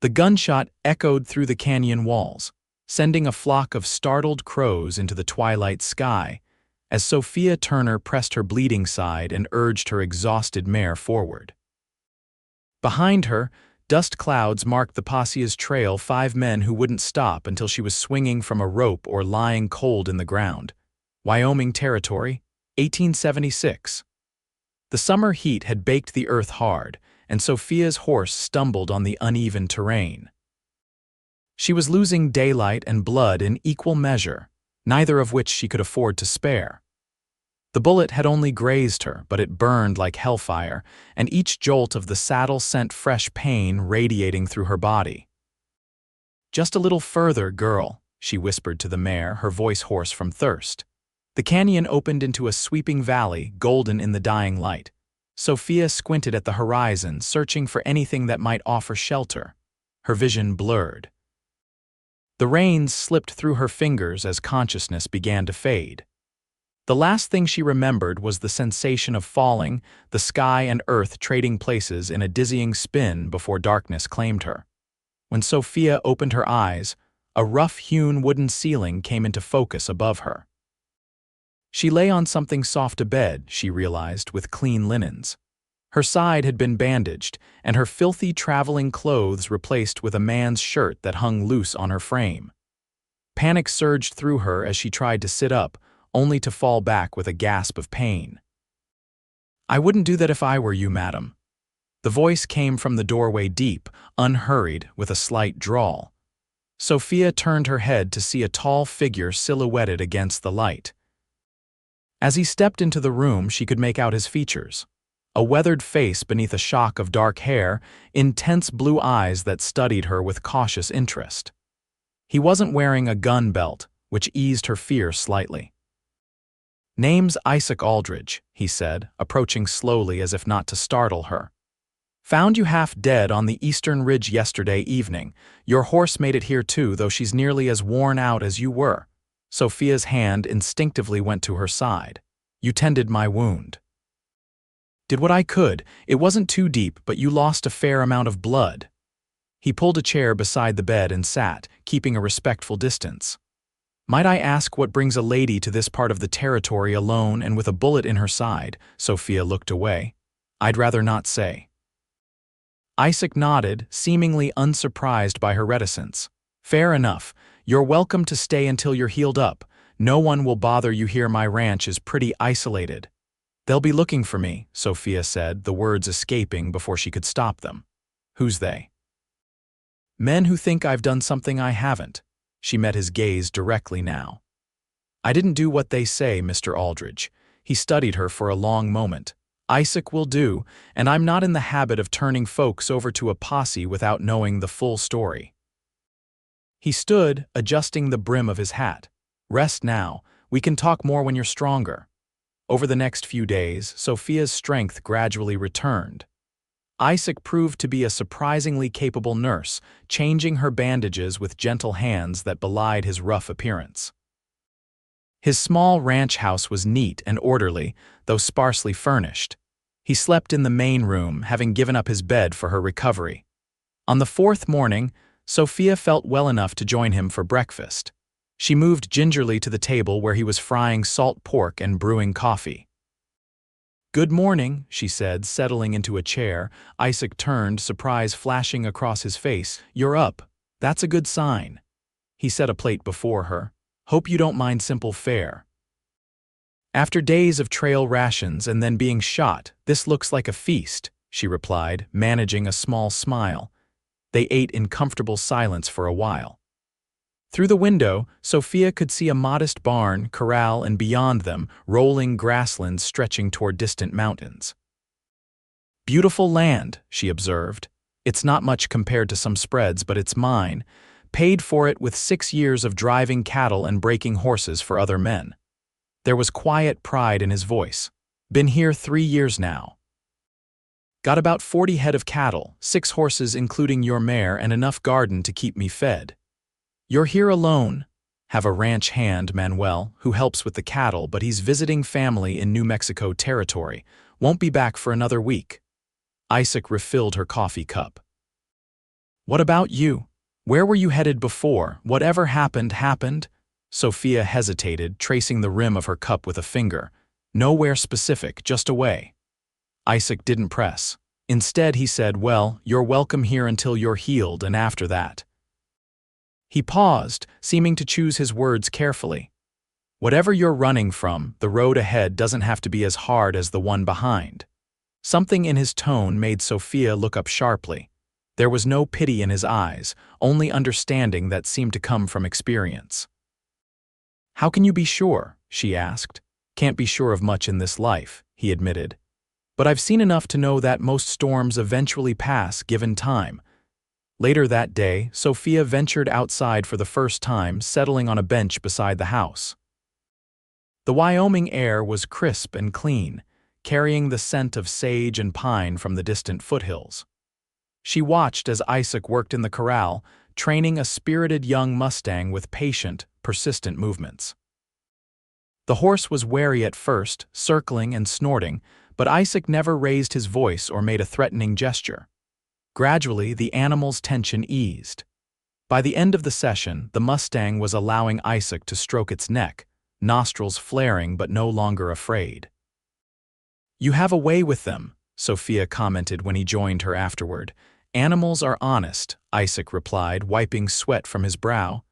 The gunshot echoed through the canyon walls, sending a flock of startled crows into the twilight sky as Sophia Turner pressed her bleeding side and urged her exhausted mare forward. Behind her, dust clouds marked the posse's trail, 5 men who wouldn't stop until she was swinging from a rope or lying cold in the ground. Wyoming Territory, 1876. The summer heat had baked the earth hard, and Sophia's horse stumbled on the uneven terrain. She was losing daylight and blood in equal measure, neither of which she could afford to spare. The bullet had only grazed her, but it burned like hellfire, and each jolt of the saddle sent fresh pain radiating through her body. "Just a little further, girl," she whispered to the mare, her voice hoarse from thirst. The canyon opened into a sweeping valley, golden in the dying light. Sophia squinted at the horizon, searching for anything that might offer shelter. Her vision blurred. The reins slipped through her fingers as consciousness began to fade. The last thing she remembered was the sensation of falling, the sky and earth trading places in a dizzying spin before darkness claimed her. When Sophia opened her eyes, a rough-hewn wooden ceiling came into focus above her. She lay on something soft, a bed, she realized, with clean linens. Her side had been bandaged, and her filthy traveling clothes replaced with a man's shirt that hung loose on her frame. Panic surged through her as she tried to sit up, only to fall back with a gasp of pain. "I wouldn't do that if I were you, madam." The voice came from the doorway, deep, unhurried, with a slight drawl. Sophia turned her head to see a tall figure silhouetted against the light. As he stepped into the room, she could make out his features. A weathered face beneath a shock of dark hair, intense blue eyes that studied her with cautious interest. He wasn't wearing a gun belt, which eased her fear slightly. "Name's Isaac Aldridge," he said, approaching slowly as if not to startle her. "Found you half dead on the eastern ridge yesterday evening. Your horse made it here too, though she's nearly as worn out as you were." Sophia's hand instinctively went to her side. "You tended my wound." "Did what I could. It wasn't too deep, but you lost a fair amount of blood." He pulled a chair beside the bed and sat, keeping a respectful distance. "Might I ask what brings a lady to this part of the territory alone and with a bullet in her side?" Sophia looked away. "I'd rather not say." Isaac nodded, seemingly unsurprised by her reticence. "Fair enough. You're welcome to stay until you're healed up. No one will bother you here. My ranch is pretty isolated." "They'll be looking for me," Sophia said, the words escaping before she could stop them. "Who's they?" "Men who think I've done something I haven't." She met his gaze directly now. "I didn't do what they say, Mr. Aldridge." He studied her for a long moment. "Isaac will do, and I'm not in the habit of turning folks over to a posse without knowing the full story." He stood, adjusting the brim of his hat. "Rest now. We can talk more when you're stronger." Over the next few days, Sophia's strength gradually returned. Isaac proved to be a surprisingly capable nurse, changing her bandages with gentle hands that belied his rough appearance. His small ranch house was neat and orderly, though sparsely furnished. He slept in the main room, having given up his bed for her recovery. On the 4th morning, Sophia felt well enough to join him for breakfast. She moved gingerly to the table where he was frying salt pork and brewing coffee. "Good morning," she said, settling into a chair. Isaac turned, surprise flashing across his face. "You're up. That's a good sign." He set a plate before her. "Hope you don't mind simple fare." "After days of trail rations and then being shot, this looks like a feast," she replied, managing a small smile. They ate in comfortable silence for a while. Through the window, Sophia could see a modest barn, corral, and beyond them, rolling grasslands stretching toward distant mountains. "Beautiful land," she observed. "It's not much compared to some spreads, but it's mine. Paid for it with 6 years of driving cattle and breaking horses for other men." There was quiet pride in his voice. "Been here 3 years now. Got about 40 head of cattle, 6 horses including your mare, and enough garden to keep me fed." "You're here alone?" "Have a ranch hand, Manuel, who helps with the cattle, but he's visiting family in New Mexico Territory. Won't be back for another week." Isaac refilled her coffee cup. What about you? Where were you headed before? Whatever happened, happened? Sophia hesitated, tracing the rim of her cup with a finger. Nowhere specific, just away. Isaac didn't press. Instead, he said, well, you're welcome here until you're healed, and after that. He paused, seeming to choose his words carefully. Whatever you're running from, the road ahead doesn't have to be as hard as the one behind. Something in his tone made Sophia look up sharply. There was no pity in his eyes, only understanding that seemed to come from experience. How can you be sure? She asked. Can't be sure of much in this life, he admitted. But I've seen enough to know that most storms eventually pass given time. Later that day, Sophia ventured outside for the first time, settling on a bench beside the house. The Wyoming air was crisp and clean, carrying the scent of sage and pine from the distant foothills. She watched as Isaac worked in the corral, training a spirited young Mustang with patient, persistent movements. The horse was wary at first, circling and snorting, but Isaac never raised his voice or made a threatening gesture. Gradually, the animal's tension eased. By the end of the session, the Mustang was allowing Isaac to stroke its neck, nostrils flaring but no longer afraid. You have a way with them, Sophia commented when he joined her afterward. Animals are honest, Isaac replied, wiping sweat from his brow.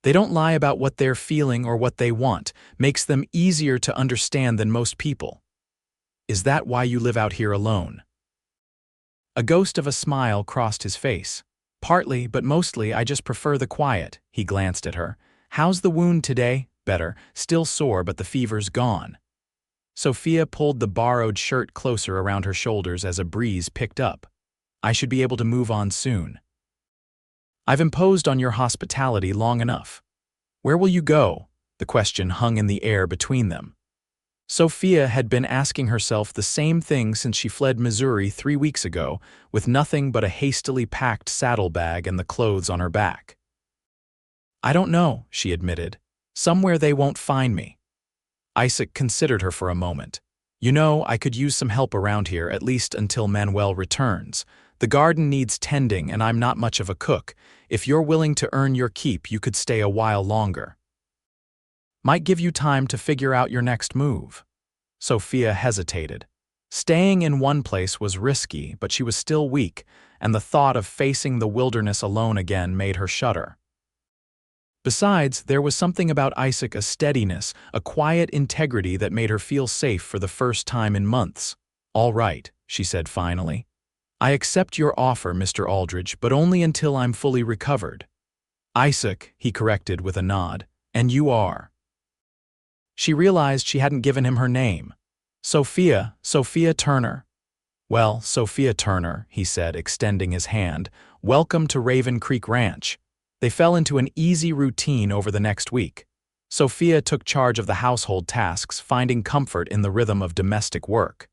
They don't lie about what they're feeling or what they want, makes them easier to understand than most people. Is that why you live out here alone? A ghost of a smile crossed his face. Partly, but mostly I just prefer the quiet, he glanced at her. How's the wound today? Better, still sore but the fever's gone. Sophia pulled the borrowed shirt closer around her shoulders as a breeze picked up. I should be able to move on soon. I've imposed on your hospitality long enough. Where will you go? The question hung in the air between them. Sophia had been asking herself the same thing since she fled Missouri 3 weeks ago, with nothing but a hastily packed saddlebag and the clothes on her back. I don't know, she admitted. Somewhere they won't find me. Isaac considered her for a moment. You know, I could use some help around here, at least until Manuel returns. The garden needs tending and I'm not much of a cook. If you're willing to earn your keep, you could stay a while longer. Might give you time to figure out your next move. Sophia hesitated. Staying in one place was risky, but she was still weak, and the thought of facing the wilderness alone again made her shudder. Besides, there was something about Isaac, a steadiness, a quiet integrity that made her feel safe for the first time in months. All right, she said finally. I accept your offer, Mr. Aldridge, but only until I'm fully recovered. Isaac, he corrected with a nod, and you are. She realized she hadn't given him her name. Sophia Turner. Well, Sophia Turner, he said, extending his hand. Welcome to Raven Creek Ranch. They fell into an easy routine over the next week. Sophia took charge of the household tasks, finding comfort in the rhythm of domestic work.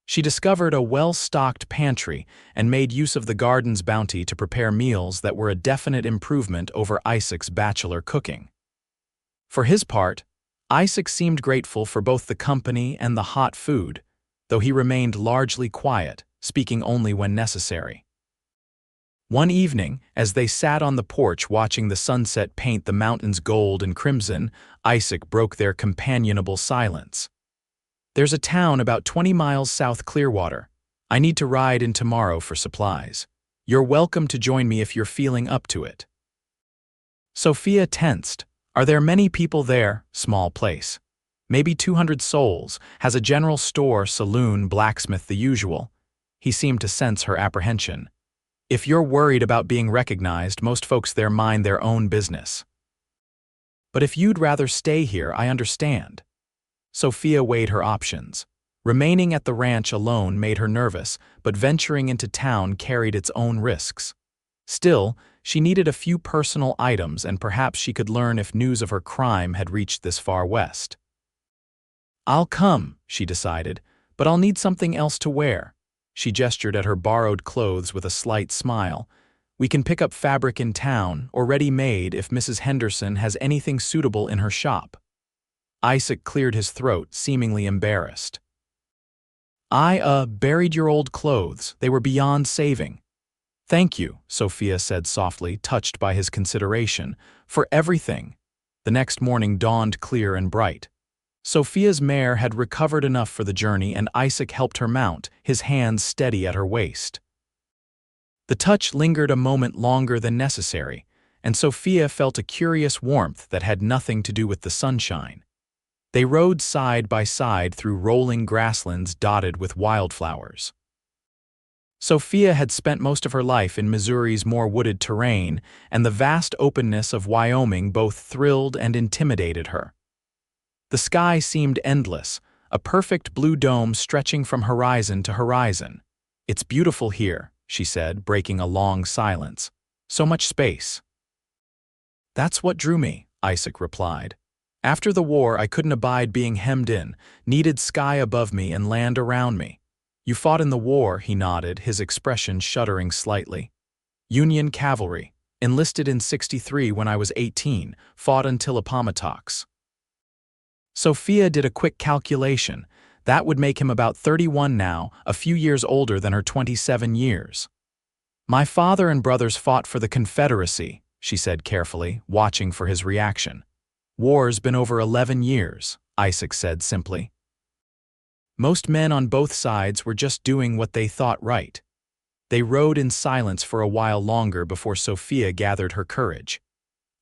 She discovered a well-stocked pantry and made use of the garden's bounty to prepare meals that were a definite improvement over Isaac's bachelor cooking. For his part, Isaac seemed grateful for both the company and the hot food, though he remained largely quiet, speaking only when necessary. One evening, as they sat on the porch watching the sunset paint the mountains gold and crimson, Isaac broke their companionable silence. There's a town about 20 miles south Clearwater. I need to ride in tomorrow for supplies. You're welcome to join me if you're feeling up to it. Sophia tensed. Are there many people there? Small place. Maybe 200 souls, has a general store, saloon, blacksmith, the usual. He seemed to sense her apprehension. If you're worried about being recognized, most folks there mind their own business. But if you'd rather stay here, I understand. Sophia weighed her options. Remaining at the ranch alone made her nervous, but venturing into town carried its own risks. Still, she needed a few personal items and perhaps she could learn if news of her crime had reached this far west. I'll come, she decided, but I'll need something else to wear. She gestured at her borrowed clothes with a slight smile. We can pick up fabric in town, or ready-made if Mrs. Henderson has anything suitable in her shop. Isaac cleared his throat, seemingly embarrassed. I buried your old clothes. They were beyond saving. "Thank you," Sophia said softly, touched by his consideration, "for everything." The next morning dawned clear and bright. Sophia's mare had recovered enough for the journey, and Isaac helped her mount, his hands steady at her waist. The touch lingered a moment longer than necessary, and Sophia felt a curious warmth that had nothing to do with the sunshine. They rode side by side through rolling grasslands dotted with wildflowers. Sophia had spent most of her life in Missouri's more wooded terrain, and the vast openness of Wyoming both thrilled and intimidated her. The sky seemed endless, a perfect blue dome stretching from horizon to horizon. "It's beautiful here," she said, breaking a long silence. "So much space." "That's what drew me," Isaac replied. "After the war, I couldn't abide being hemmed in, needed sky above me and land around me." "You fought in the war," he nodded, his expression shuddering slightly. "Union cavalry. Enlisted in '63 when I was 18, fought until Appomattox." Sophia did a quick calculation. That would make him about 31 now, a few years older than her 27 years. "My father and brothers fought for the Confederacy," she said carefully, watching for his reaction. "War's been over 11 years, Isaac said simply. Most men on both sides were just doing what they thought right. They rode in silence for a while longer before Sophia gathered her courage.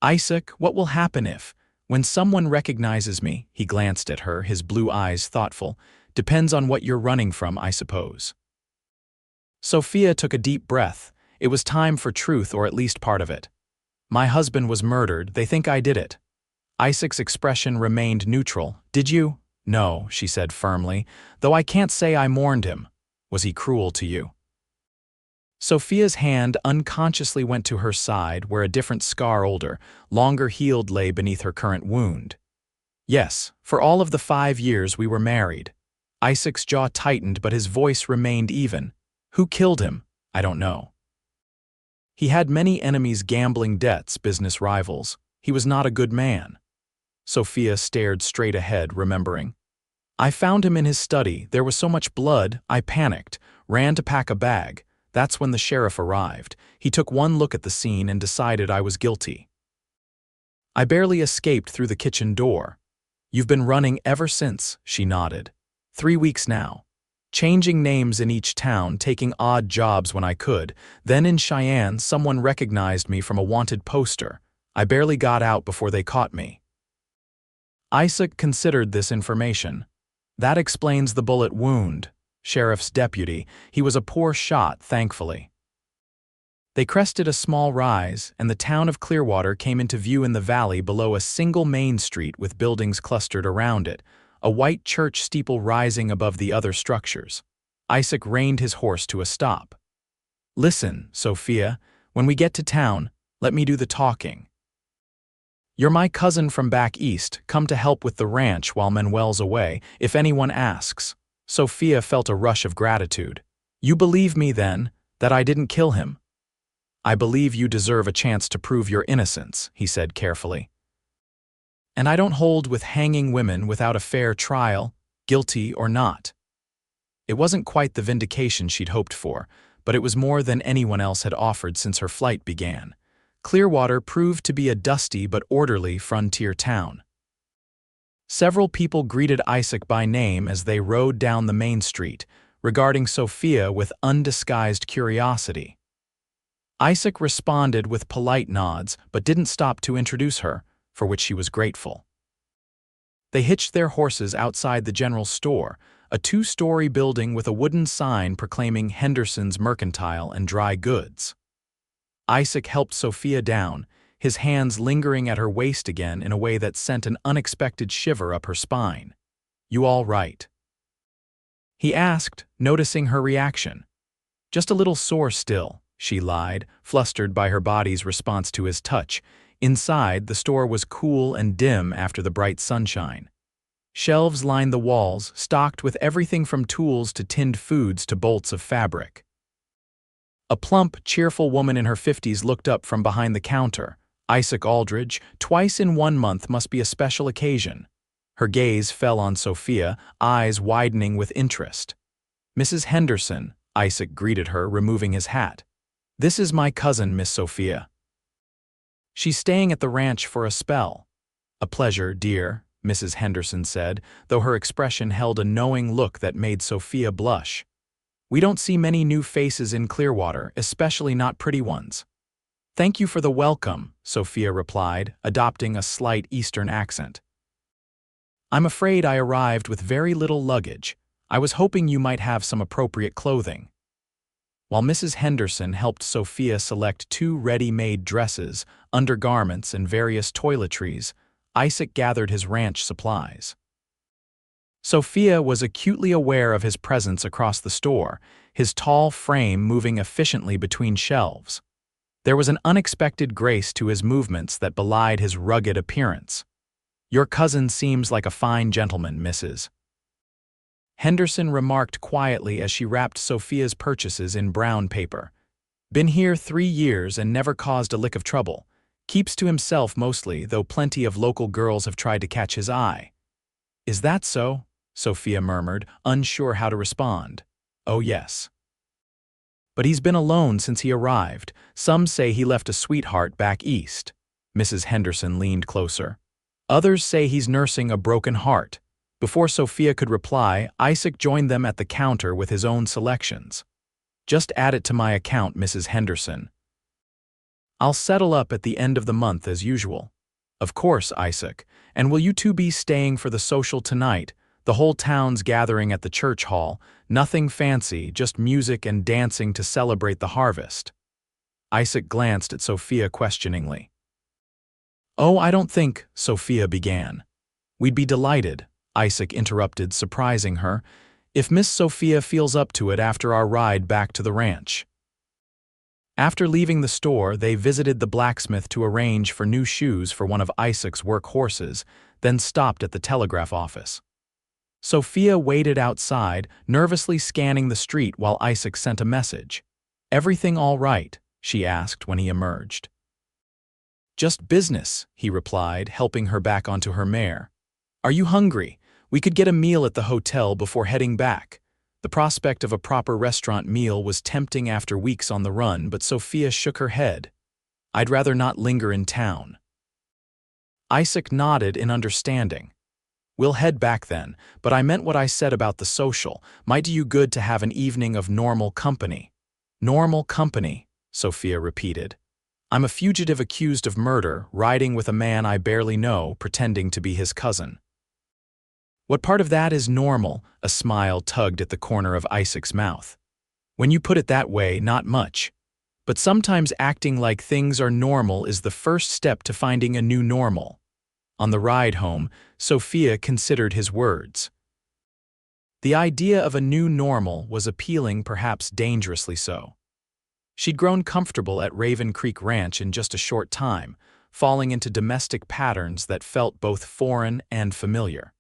"Isaac, what will happen if, when someone recognizes me," he glanced at her, his blue eyes thoughtful, "depends on what you're running from, I suppose." Sophia took a deep breath. It was time for truth, or at least part of it. "My husband was murdered. They think I did it." Isaac's expression remained neutral. "Did you?" "No," she said firmly, "though I can't say I mourned him. Was he cruel to you?" Sophia's hand unconsciously went to her side, where a different scar, older, longer healed, lay beneath her current wound. "Yes, for all of the 5 years we were married." Isaac's jaw tightened, but his voice remained even. "Who killed him? I don't know. He had many enemies, gambling debts, business rivals. He was not a good man." Sophia stared straight ahead, remembering. "I found him in his study. There was so much blood, I panicked, ran to pack a bag. That's when the sheriff arrived. He took one look at the scene and decided I was guilty. I barely escaped through the kitchen door." "You've been running ever since," she nodded. 3 weeks now. Changing names in each town, taking odd jobs when I could. Then in Cheyenne, someone recognized me from a wanted poster. I barely got out before they caught me." Isaac considered this information. "That explains the bullet wound. Sheriff's deputy. He was a poor shot, thankfully." They crested a small rise, and the town of Clearwater came into view in the valley below a single main street with buildings clustered around it, a white church steeple rising above the other structures. Isaac reined his horse to a stop. "Listen, Sophia, when we get to town, let me do the talking. You're my cousin from back east, come to help with the ranch while Manuel's away, if anyone asks." Sophia felt a rush of gratitude. "You believe me, then, that I didn't kill him?" "I believe you deserve a chance to prove your innocence," he said carefully. "And I don't hold with hanging women without a fair trial, guilty or not." It wasn't quite the vindication she'd hoped for, but it was more than anyone else had offered since her flight began. Clearwater proved to be a dusty but orderly frontier town. Several people greeted Isaac by name as they rode down the main street, regarding Sophia with undisguised curiosity. Isaac responded with polite nods, but didn't stop to introduce her, for which she was grateful. They hitched their horses outside the general store, a 2-story building with a wooden sign proclaiming Henderson's Mercantile and Dry Goods. Isaac helped Sophia down, his hands lingering at her waist again in a way that sent an unexpected shiver up her spine. "You all right?" he asked, noticing her reaction. "Just a little sore still," she lied, flustered by her body's response to his touch. Inside, the store was cool and dim after the bright sunshine. Shelves lined the walls, stocked with everything from tools to tinned foods to bolts of fabric. A plump, cheerful woman in her 50s looked up from behind the counter. "Isaac Aldridge, twice in 1 month must be a special occasion." Her gaze fell on Sophia, eyes widening with interest. "Mrs. Henderson," Isaac greeted her, removing his hat. "This is my cousin, Miss Sophia. She's staying at the ranch for a spell." "A pleasure, dear," Mrs. Henderson said, though her expression held a knowing look that made Sophia blush. "We don't see many new faces in Clearwater, especially not pretty ones." "Thank you for the welcome," Sophia replied, adopting a slight Eastern accent. "I'm afraid I arrived with very little luggage. I was hoping you might have some appropriate clothing." While Mrs. Henderson helped Sophia select 2 ready-made dresses, undergarments, and various toiletries, Isaac gathered his ranch supplies. Sophia was acutely aware of his presence across the store, his tall frame moving efficiently between shelves. There was an unexpected grace to his movements that belied his rugged appearance. "Your cousin seems like a fine gentleman, Mrs. Henderson remarked quietly as she wrapped Sophia's purchases in brown paper. "Been here 3 years and never caused a lick of trouble. Keeps to himself mostly, though plenty of local girls have tried to catch his eye." "Is that so?" Sophia murmured, unsure how to respond. "Oh yes. But he's been alone since he arrived. Some say he left a sweetheart back east." Mrs. Henderson leaned closer. "Others say he's nursing a broken heart." Before Sophia could reply, Isaac joined them at the counter with his own selections. "Just add it to my account, Mrs. Henderson. I'll settle up at the end of the month as usual." "Of course, Isaac. And will you two be staying for the social tonight? The whole town's gathering at the church hall. Nothing fancy, just music and dancing to celebrate the harvest." Isaac glanced at Sophia questioningly. "Oh, I don't think," Sophia began. "We'd be delighted," Isaac interrupted, surprising her, "if Miss Sophia feels up to it after our ride back to the ranch." After leaving the store, they visited the blacksmith to arrange for new shoes for one of Isaac's work horses, then stopped at the telegraph office. Sophia waited outside, nervously scanning the street while Isaac sent a message. "Everything all right?" she asked when he emerged. "Just business," he replied, helping her back onto her mare. "Are you hungry? We could get a meal at the hotel before heading back." The prospect of a proper restaurant meal was tempting after weeks on the run, but Sophia shook her head. "I'd rather not linger in town." Isaac nodded in understanding. "We'll head back then, but I meant what I said about the social. Might do you good to have an evening of normal company." "Normal company," Sophia repeated. "I'm a fugitive accused of murder, riding with a man I barely know, pretending to be his cousin." "What part of that is normal?" A smile tugged at the corner of Isaac's mouth. "When you put it that way, not much. But sometimes acting like things are normal is the first step to finding a new normal." On the ride home, Sophia considered his words. The idea of a new normal was appealing, perhaps dangerously so. She'd grown comfortable at Raven Creek Ranch in just a short time, falling into domestic patterns that felt both foreign and familiar.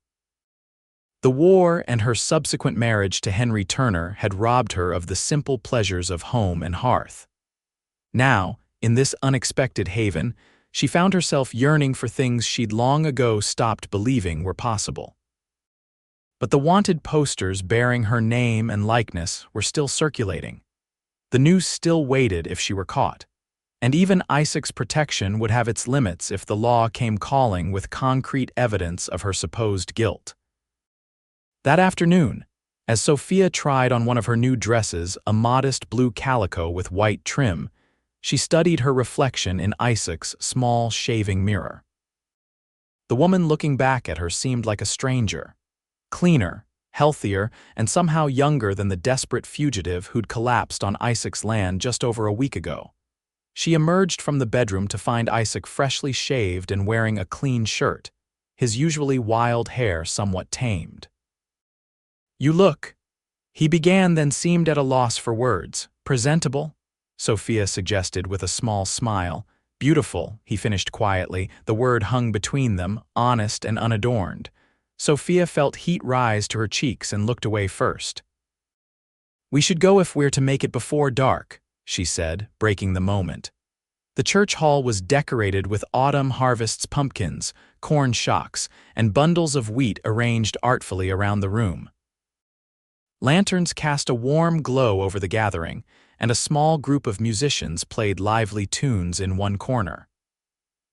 The war and her subsequent marriage to Henry Turner had robbed her of the simple pleasures of home and hearth. Now, in this unexpected haven, she found herself yearning for things she'd long ago stopped believing were possible. But the wanted posters bearing her name and likeness were still circulating. The news still waited if she were caught. And even Isaac's protection would have its limits if the law came calling with concrete evidence of her supposed guilt. That afternoon, as Sophia tried on one of her new dresses, a modest blue calico with white trim, she studied her reflection in Isaac's small shaving mirror. The woman looking back at her seemed like a stranger, cleaner, healthier, and somehow younger than the desperate fugitive who'd collapsed on Isaac's land just over a week ago. She emerged from the bedroom to find Isaac freshly shaved and wearing a clean shirt, his usually wild hair somewhat tamed. "You look," he began, then seemed at a loss for words. "Presentable?" Sophia suggested with a small smile. "Beautiful," he finished quietly, the word hung between them, honest and unadorned. Sophia felt heat rise to her cheeks and looked away first. "We should go if we're to make it before dark," she said, breaking the moment. The church hall was decorated with autumn harvest's pumpkins, corn shocks, and bundles of wheat arranged artfully around the room. Lanterns cast a warm glow over the gathering, and a small group of musicians played lively tunes in one corner.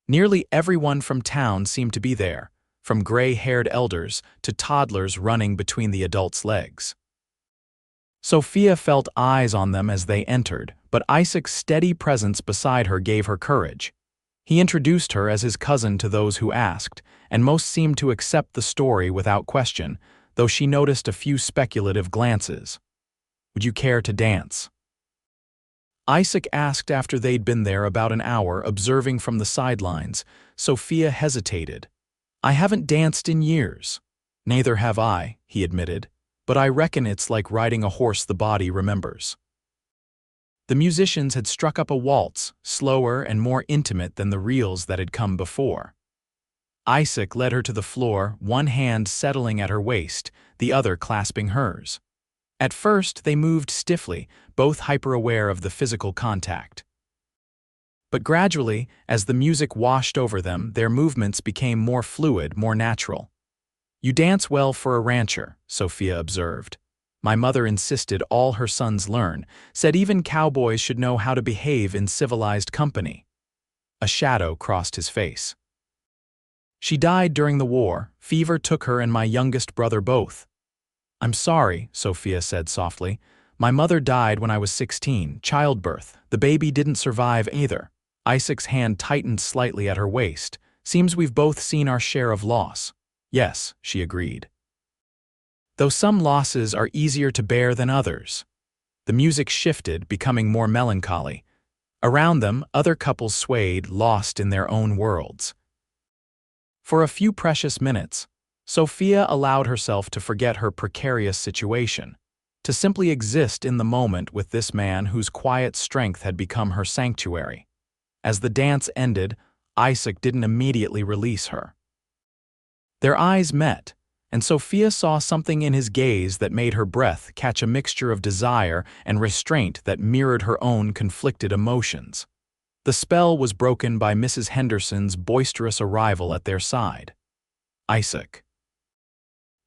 Nearly everyone from town seemed to be there, from gray-haired elders to toddlers running between the adults' legs. Sophia felt eyes on them as they entered, but Isaac's steady presence beside her gave her courage. He introduced her as his cousin to those who asked, and most seemed to accept the story without question, though she noticed a few speculative glances. "Would you care to dance?" Isaac asked after they'd been there about an hour observing from the sidelines. Sophia hesitated. "I haven't danced in years." "Neither have I," he admitted, "but I reckon it's like riding a horse the body remembers." The musicians had struck up a waltz, slower and more intimate than the reels that had come before. Isaac led her to the floor, one hand settling at her waist, the other clasping hers. At first, they moved stiffly, both hyper-aware of the physical contact. But gradually, as the music washed over them, their movements became more fluid, more natural. "You dance well for a rancher," Sophia observed. "My mother insisted all her sons learn, said even cowboys should know how to behave in civilized company." A shadow crossed his face. "She died during the war. Fever took her and my youngest brother both." "I'm sorry," Sophia said softly. "My mother died when I was 16, childbirth. The baby didn't survive either." Isaac's hand tightened slightly at her waist. "Seems we've both seen our share of loss." "Yes," she agreed. "Though some losses are easier to bear than others." The music shifted, becoming more melancholy. Around them, other couples swayed, lost in their own worlds. For a few precious minutes, Sophia allowed herself to forget her precarious situation, to simply exist in the moment with this man whose quiet strength had become her sanctuary. As the dance ended, Isaac didn't immediately release her. Their eyes met, and Sophia saw something in his gaze that made her breath catch a mixture of desire and restraint that mirrored her own conflicted emotions. The spell was broken by Mrs. Henderson's boisterous arrival at their side. "Isaac,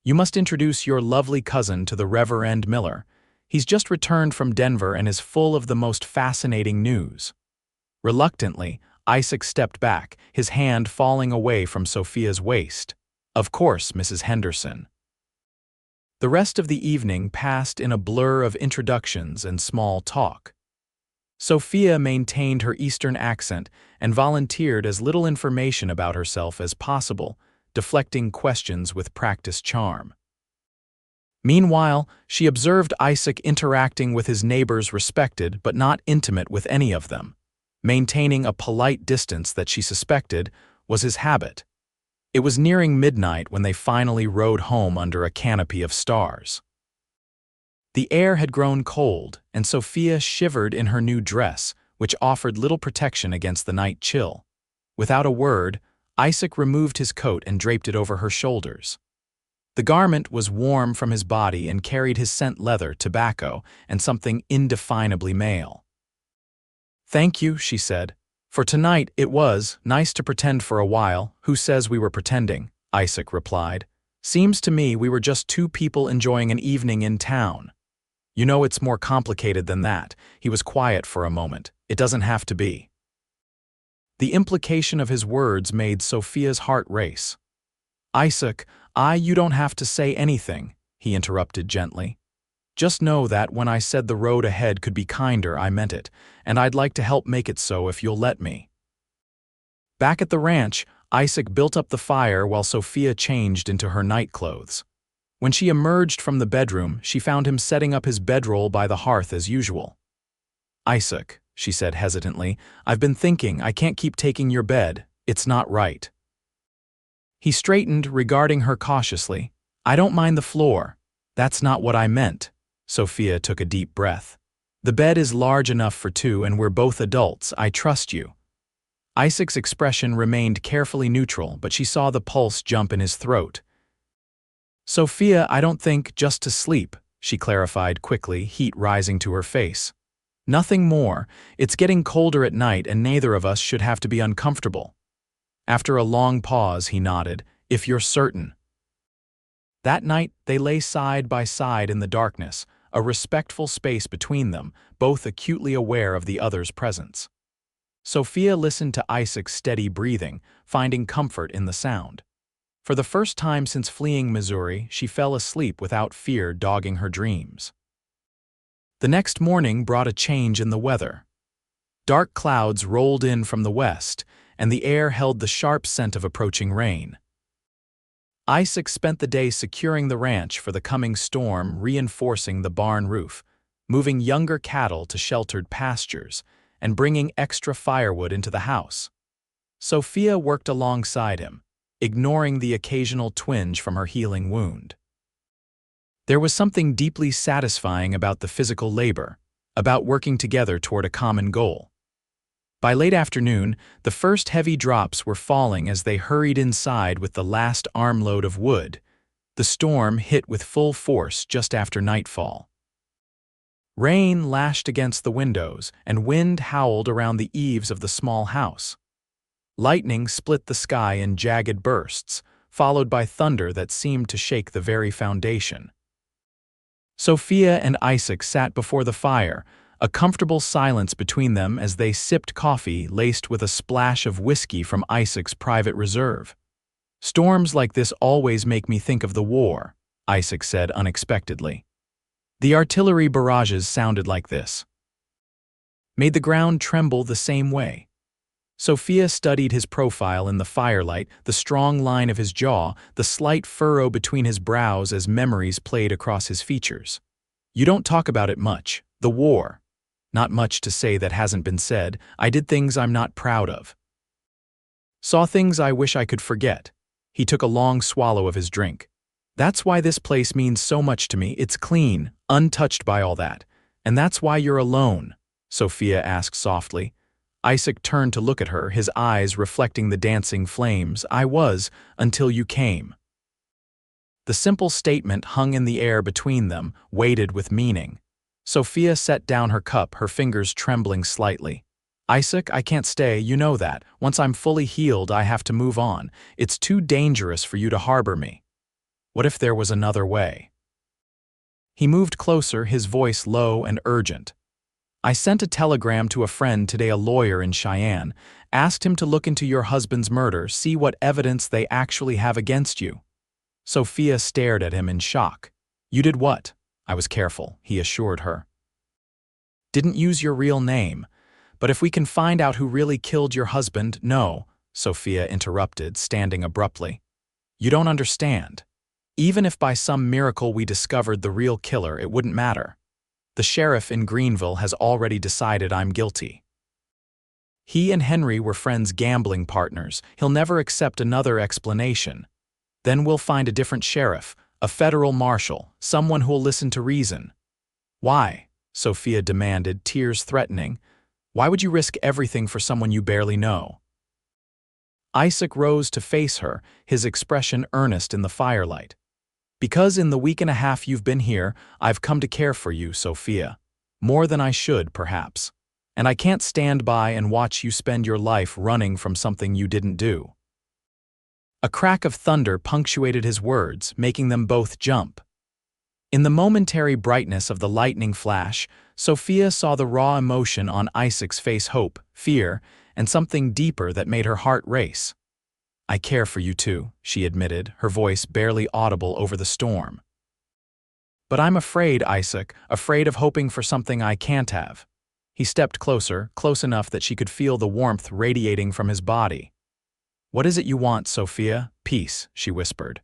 you must introduce your lovely cousin to the Reverend Miller. He's just returned from Denver and is full of the most fascinating news." Reluctantly, Isaac stepped back, his hand falling away from Sophia's waist. "Of course, Mrs. Henderson." The rest of the evening passed in a blur of introductions and small talk. Sophia maintained her Eastern accent and volunteered as little information about herself as possible, deflecting questions with practiced charm. Meanwhile, she observed Isaac interacting with his neighbors, respected but not intimate with any of them. Maintaining a polite distance that she suspected was his habit. It was nearing midnight when they finally rode home under a canopy of stars. The air had grown cold, and Sophia shivered in her new dress, which offered little protection against the night chill. Without a word, Isaac removed his coat and draped it over her shoulders. The garment was warm from his body and carried his scent leather, tobacco, and something indefinably male. "Thank you," she said. "For tonight it was nice to pretend for a while." "Who says we were pretending?" Isaac replied. "Seems to me we were just two people enjoying an evening in town." "You know it's more complicated than that." He was quiet for a moment. "It doesn't have to be." The implication of his words made Sophia's heart race. "Isaac, you don't have to say anything," he interrupted gently. "Just know that when I said the road ahead could be kinder, I meant it, and I'd like to help make it so if you'll let me." Back at the ranch, Isaac built up the fire while Sophia changed into her nightclothes. When she emerged from the bedroom, she found him setting up his bedroll by the hearth as usual. "Isaac," she said hesitantly, "I've been thinking I can't keep taking your bed. It's not right." He straightened, regarding her cautiously. "I don't mind the floor. That's not what I meant." Sophia took a deep breath. "The bed is large enough for two and we're both adults. I trust you." Isaac's expression remained carefully neutral, but she saw the pulse jump in his throat. "Sophia, I don't think just to sleep," she clarified quickly, heat rising to her face. "Nothing more. It's getting colder at night and neither of us should have to be uncomfortable." After a long pause, he nodded. "If you're certain." That night, they lay side by side in the darkness, a respectful space between them, both acutely aware of the other's presence. Sophia listened to Isaac's steady breathing, finding comfort in the sound. For the first time since fleeing Missouri, she fell asleep without fear dogging her dreams. The next morning brought a change in the weather. Dark clouds rolled in from the west, and the air held the sharp scent of approaching rain. Isaac spent the day securing the ranch for the coming storm, reinforcing the barn roof, moving younger cattle to sheltered pastures, and bringing extra firewood into the house. Sophia worked alongside him, ignoring the occasional twinge from her healing wound. There was something deeply satisfying about the physical labor, about working together toward a common goal. By late afternoon, the first heavy drops were falling as they hurried inside with the last armload of wood. The storm hit with full force just after nightfall. Rain lashed against the windows, and wind howled around the eaves of the small house. Lightning split the sky in jagged bursts, followed by thunder that seemed to shake the very foundation. Sophia and Isaac sat before the fire, a comfortable silence between them as they sipped coffee laced with a splash of whiskey from Isaac's private reserve. "Storms like this always make me think of the war," Isaac said unexpectedly. "The artillery barrages sounded like this. Made the ground tremble the same way." Sophia studied his profile in the firelight, the strong line of his jaw, the slight furrow between his brows as memories played across his features. "You don't talk about it much. The war. Not much to say that hasn't been said. I did things I'm not proud of. Saw things I wish I could forget." He took a long swallow of his drink. "That's why this place means so much to me. It's clean, untouched by all that. And that's why you're alone," Sophia asked softly. Isaac turned to look at her, his eyes reflecting the dancing flames. "I was, until you came." The simple statement hung in the air between them, weighted with meaning. Sophia set down her cup, her fingers trembling slightly. "Isaac, I can't stay, you know that. Once I'm fully healed, I have to move on. It's too dangerous for you to harbor me. What if there was another way?" He moved closer, his voice low and urgent. "I sent a telegram to a friend today, a lawyer in Cheyenne, asked him to look into your husband's murder, see what evidence they actually have against you." Sophia stared at him in shock. "You did what?" "I was careful," he assured her. "Didn't use your real name. But if we can find out who really killed your husband—" "No," Sophia interrupted, standing abruptly. "You don't understand. Even if by some miracle we discovered the real killer, it wouldn't matter. The sheriff in Greenville has already decided I'm guilty. He and Henry were friends, gambling partners. He'll never accept another explanation. Then we'll find a different sheriff, a federal marshal, someone who'll listen to reason." "Why?" Sophia demanded, tears threatening. "Why would you risk everything for someone you barely know?" Isaac rose to face her, his expression earnest in the firelight. "Because in the week and a half you've been here, I've come to care for you, Sophia. More than I should, perhaps. And I can't stand by and watch you spend your life running from something you didn't do." A crack of thunder punctuated his words, making them both jump. In the momentary brightness of the lightning flash, Sophia saw the raw emotion on Isaac's face: hope, fear, and something deeper that made her heart race. "I care for you too," she admitted, her voice barely audible over the storm. "But I'm afraid, Isaac, afraid of hoping for something I can't have." He stepped closer, close enough that she could feel the warmth radiating from his body. "What is it you want, Sophia?" "Peace," she whispered.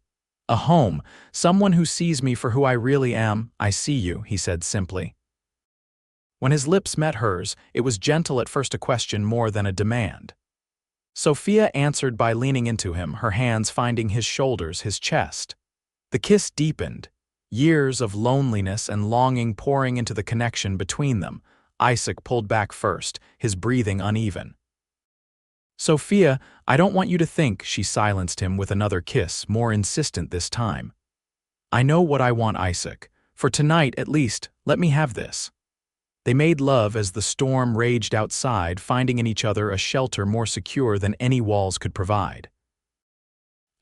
"A home, someone who sees me for who I really am." "I see you," he said simply. When his lips met hers, it was gentle at first, a question more than a demand. Sophia answered by leaning into him, her hands finding his shoulders, his chest. The kiss deepened, years of loneliness and longing pouring into the connection between them. Isaac pulled back first, his breathing uneven. "Sophia, I don't want you to think," she silenced him with another kiss, more insistent this time. "I know what I want, Isaac. For tonight, at least, let me have this." They made love as the storm raged outside, finding in each other a shelter more secure than any walls could provide.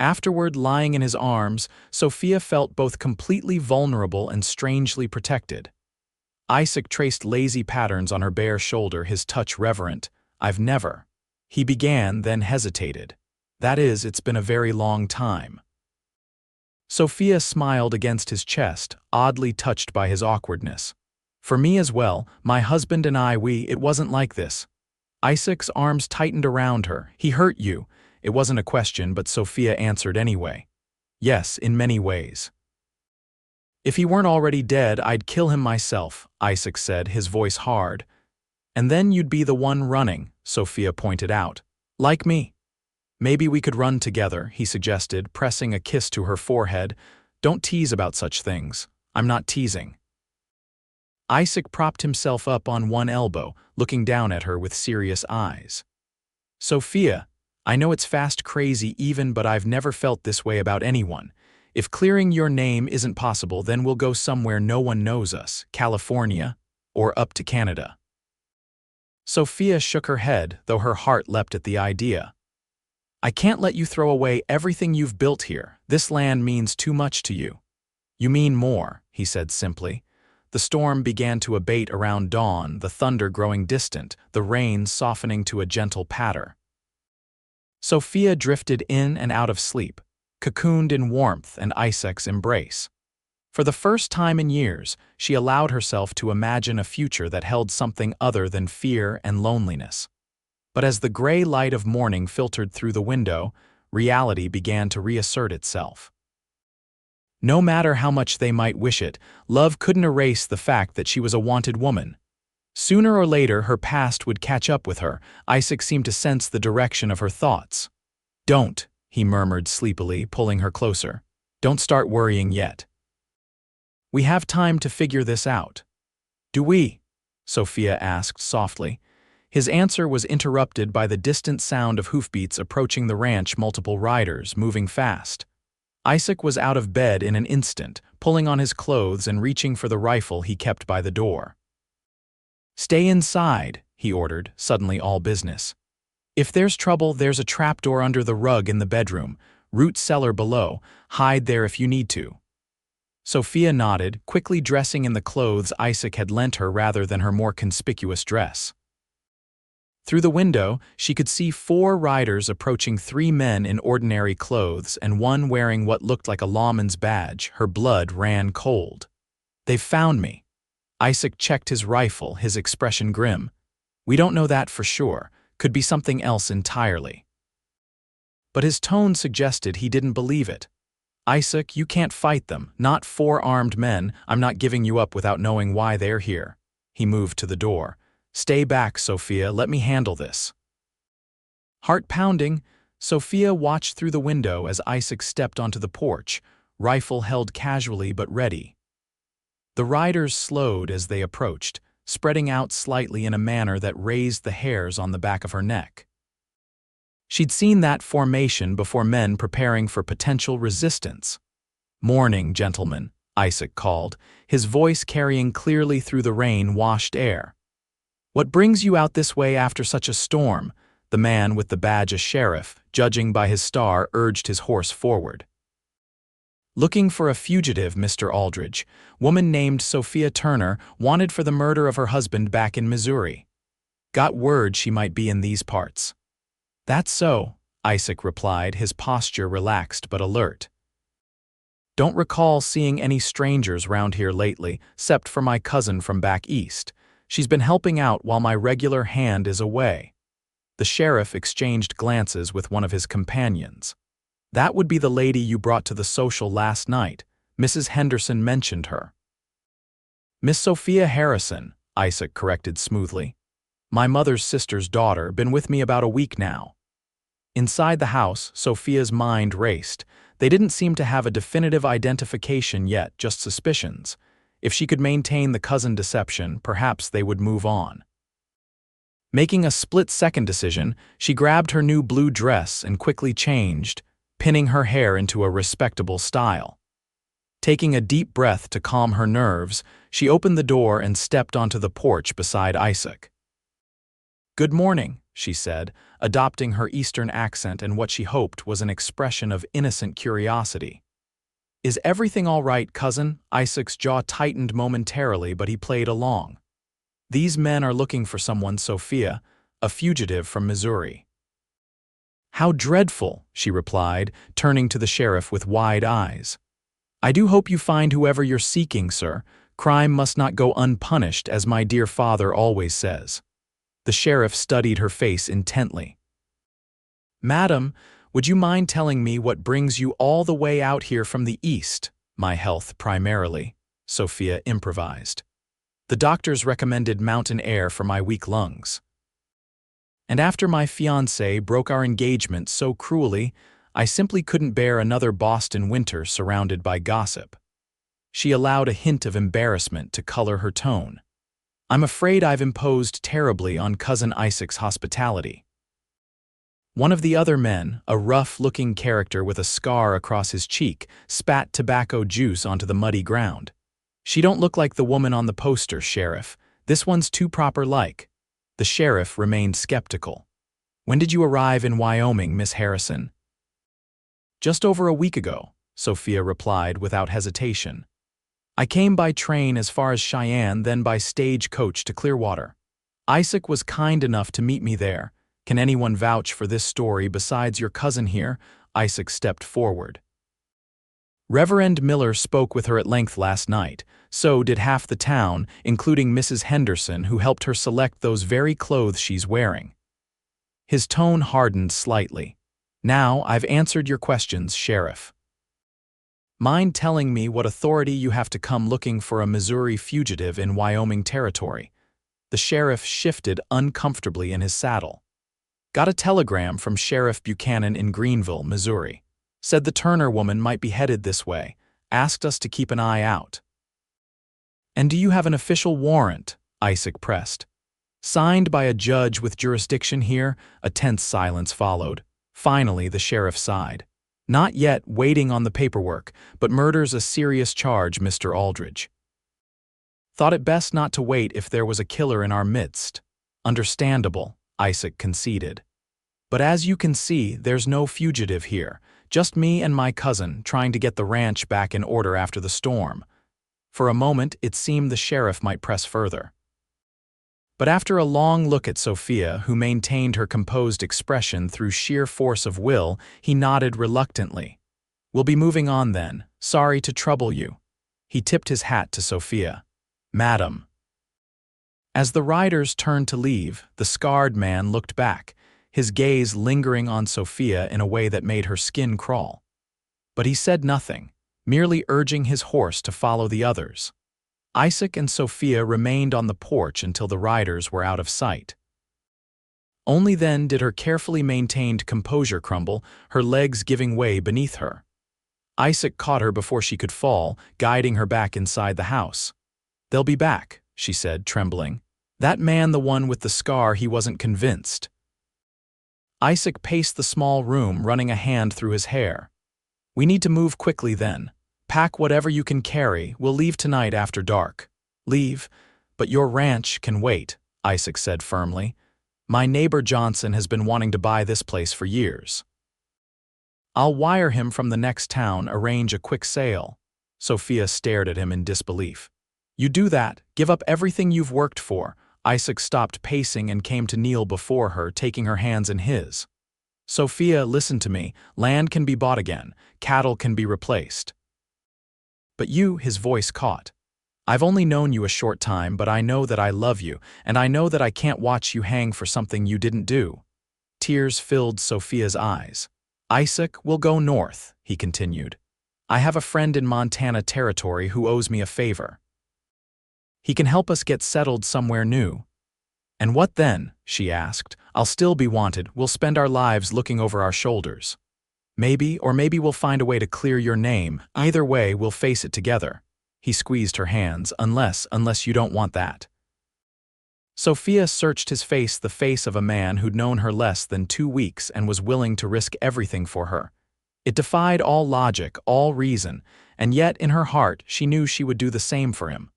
Afterward, lying in his arms, Sophia felt both completely vulnerable and strangely protected. Isaac traced lazy patterns on her bare shoulder, his touch reverent. "I've never." He began, then hesitated. "That is, it's been a very long time." Sophia smiled against his chest, oddly touched by his awkwardness. "For me as well, my husband and it wasn't like this." Isaac's arms tightened around her. "He hurt you." It wasn't a question, but Sophia answered anyway. "Yes, in many ways." "If he weren't already dead, I'd kill him myself," Isaac said, his voice hard. "And then you'd be the one running," Sophia pointed out. "Like me." "Maybe we could run together," he suggested, pressing a kiss to her forehead. "Don't tease about such things." "I'm not teasing." Isaac propped himself up on one elbow, looking down at her with serious eyes. "Sophia, I know it's fast crazy even, but I've never felt this way about anyone. If clearing your name isn't possible, then we'll go somewhere no one knows us, California, or up to Canada." Sophia shook her head, though her heart leapt at the idea. "I can't let you throw away everything you've built here. This land means too much to you." "You mean more," he said simply. The storm began to abate around dawn, the thunder growing distant, the rain softening to a gentle patter. Sophia drifted in and out of sleep, cocooned in warmth and Isaac's embrace. For the first time in years, she allowed herself to imagine a future that held something other than fear and loneliness. But as the gray light of morning filtered through the window, reality began to reassert itself. No matter how much they might wish it, love couldn't erase the fact that she was a wanted woman. Sooner or later, her past would catch up with her. Isaac seemed to sense the direction of her thoughts. "Don't," he murmured sleepily, pulling her closer. "Don't start worrying yet. We have time to figure this out." "Do we?" Sophia asked softly. His answer was interrupted by the distant sound of hoofbeats approaching the ranch, multiple riders, moving fast. Isaac was out of bed in an instant, pulling on his clothes and reaching for the rifle he kept by the door. "Stay inside," he ordered, suddenly all business. "If there's trouble, there's a trapdoor under the rug in the bedroom, root cellar below. Hide there if you need to." Sophia nodded, quickly dressing in the clothes Isaac had lent her rather than her more conspicuous dress. Through the window, she could see 4 riders approaching 3 men in ordinary clothes and one wearing what looked like a lawman's badge. Her blood ran cold. "They've found me." Isaac checked his rifle, his expression grim. "We don't know that for sure. Could be something else entirely." But his tone suggested he didn't believe it. "Isaac, you can't fight them. Not 4 armed men. I'm not giving you up without knowing why they're here." He moved to the door. "Stay back, Sophia. Let me handle this." Heart pounding, Sophia watched through the window as Isaac stepped onto the porch, rifle held casually but ready. The riders slowed as they approached, spreading out slightly in a manner that raised the hairs on the back of her neck. She'd seen that formation before, men preparing for potential resistance. "Morning, gentlemen," Isaac called, his voice carrying clearly through the rain-washed air. "What brings you out this way after such a storm?" The man with the badge, a sheriff, judging by his star, urged his horse forward. "Looking for a fugitive, Mr. Aldridge. Woman named Sophia Turner, wanted for the murder of her husband back in Missouri. Got word she might be in these parts." "That's so," Isaac replied, his posture relaxed but alert. "Don't recall seeing any strangers round here lately, except for my cousin from back east. She's been helping out while my regular hand is away." The sheriff exchanged glances with one of his companions. "That would be the lady you brought to the social last night. Mrs. Henderson mentioned her." "Miss Sophia Harrison," Isaac corrected smoothly. "My mother's sister's daughter, been with me about a week now." Inside the house, Sophia's mind raced. They didn't seem to have a definitive identification yet, just suspicions. If she could maintain the cousin deception, perhaps they would move on. Making a split-second decision, she grabbed her new blue dress and quickly changed, pinning her hair into a respectable style. Taking a deep breath to calm her nerves, she opened the door and stepped onto the porch beside Isaac. "Good morning," she said, adopting her Eastern accent and what she hoped was an expression of innocent curiosity. "Is everything all right, cousin?" Isaac's jaw tightened momentarily, but he played along. "These men are looking for someone, Sophia, a fugitive from Missouri." "How dreadful," she replied, turning to the sheriff with wide eyes. "I do hope you find whoever you're seeking, sir. Crime must not go unpunished, as my dear father always says." The sheriff studied her face intently. "Madam, would you mind telling me what brings you all the way out here from the east?" "My health, primarily," Sophia improvised. "The doctors recommended mountain air for my weak lungs. And after my fiancé broke our engagement so cruelly, I simply couldn't bear another Boston winter surrounded by gossip." She allowed a hint of embarrassment to color her tone. "I'm afraid I've imposed terribly on Cousin Isaac's hospitality." One of the other men, a rough-looking character with a scar across his cheek, spat tobacco juice onto the muddy ground. "She don't look like the woman on the poster, Sheriff. This one's too proper-like." The sheriff remained skeptical. "When did you arrive in Wyoming, Miss Harrison?" "Just over a week ago," Sophia replied without hesitation. "I came by train as far as Cheyenne, then by stagecoach to Clearwater. Isaac was kind enough to meet me there. Can anyone vouch for this story besides your cousin here?" Isaac stepped forward. "Reverend Miller spoke with her at length last night. So did half the town, including Mrs. Henderson, who helped her select those very clothes she's wearing." His tone hardened slightly. "Now I've answered your questions, Sheriff. Mind telling me what authority you have to come looking for a Missouri fugitive in Wyoming Territory?" The sheriff shifted uncomfortably in his saddle. "Got a telegram from Sheriff Buchanan in Greenville, Missouri. Said the Turner woman might be headed this way. Asked us to keep an eye out." "And do you have an official warrant?" Isaac pressed. "Signed by a judge with jurisdiction here?" A tense silence followed. Finally, the sheriff sighed. "Not yet, waiting on the paperwork, but murder's a serious charge, Mr. Aldridge. Thought it best not to wait if there was a killer in our midst." "Understandable," Isaac conceded. "But as you can see, there's no fugitive here. Just me and my cousin trying to get the ranch back in order after the storm." For a moment, it seemed the sheriff might press further. But after a long look at Sophia, who maintained her composed expression through sheer force of will, he nodded reluctantly. "We'll be moving on then. Sorry to trouble you." He tipped his hat to Sophia. "Madam." As the riders turned to leave, the scarred man looked back, his gaze lingering on Sophia in a way that made her skin crawl. But he said nothing, merely urging his horse to follow the others. Isaac and Sophia remained on the porch until the riders were out of sight. Only then did her carefully maintained composure crumble, her legs giving way beneath her. Isaac caught her before she could fall, guiding her back inside the house. "They'll be back," she said, trembling. "That man, the one with the scar, he wasn't convinced." Isaac paced the small room, running a hand through his hair. "We need to move quickly then. Pack whatever you can carry. We'll leave tonight after dark." "Leave? But your ranch can wait," Isaac said firmly. "My neighbor Johnson has been wanting to buy this place for years. I'll wire him from the next town, arrange a quick sale." Sophia stared at him in disbelief. "You do that? Give up everything you've worked for?" Isaac stopped pacing and came to kneel before her, taking her hands in his. "Sophia, listen to me. Land can be bought again. Cattle can be replaced. But you," his voice caught. "I've only known you a short time, but I know that I love you, and I know that I can't watch you hang for something you didn't do." Tears filled Sophia's eyes. "Isaac, we'll go north," he continued. "I have a friend in Montana Territory who owes me a favor. He can help us get settled somewhere new." "And what then?" she asked. "I'll still be wanted. We'll spend our lives looking over our shoulders. Maybe we'll find a way to clear your name. Either way, we'll face it together." He squeezed her hands. Unless you don't want that." Sophia searched his face, the face of a man who'd known her less than 2 weeks and was willing to risk everything for her. It defied all logic, all reason, and yet in her heart she knew she would do the same for him.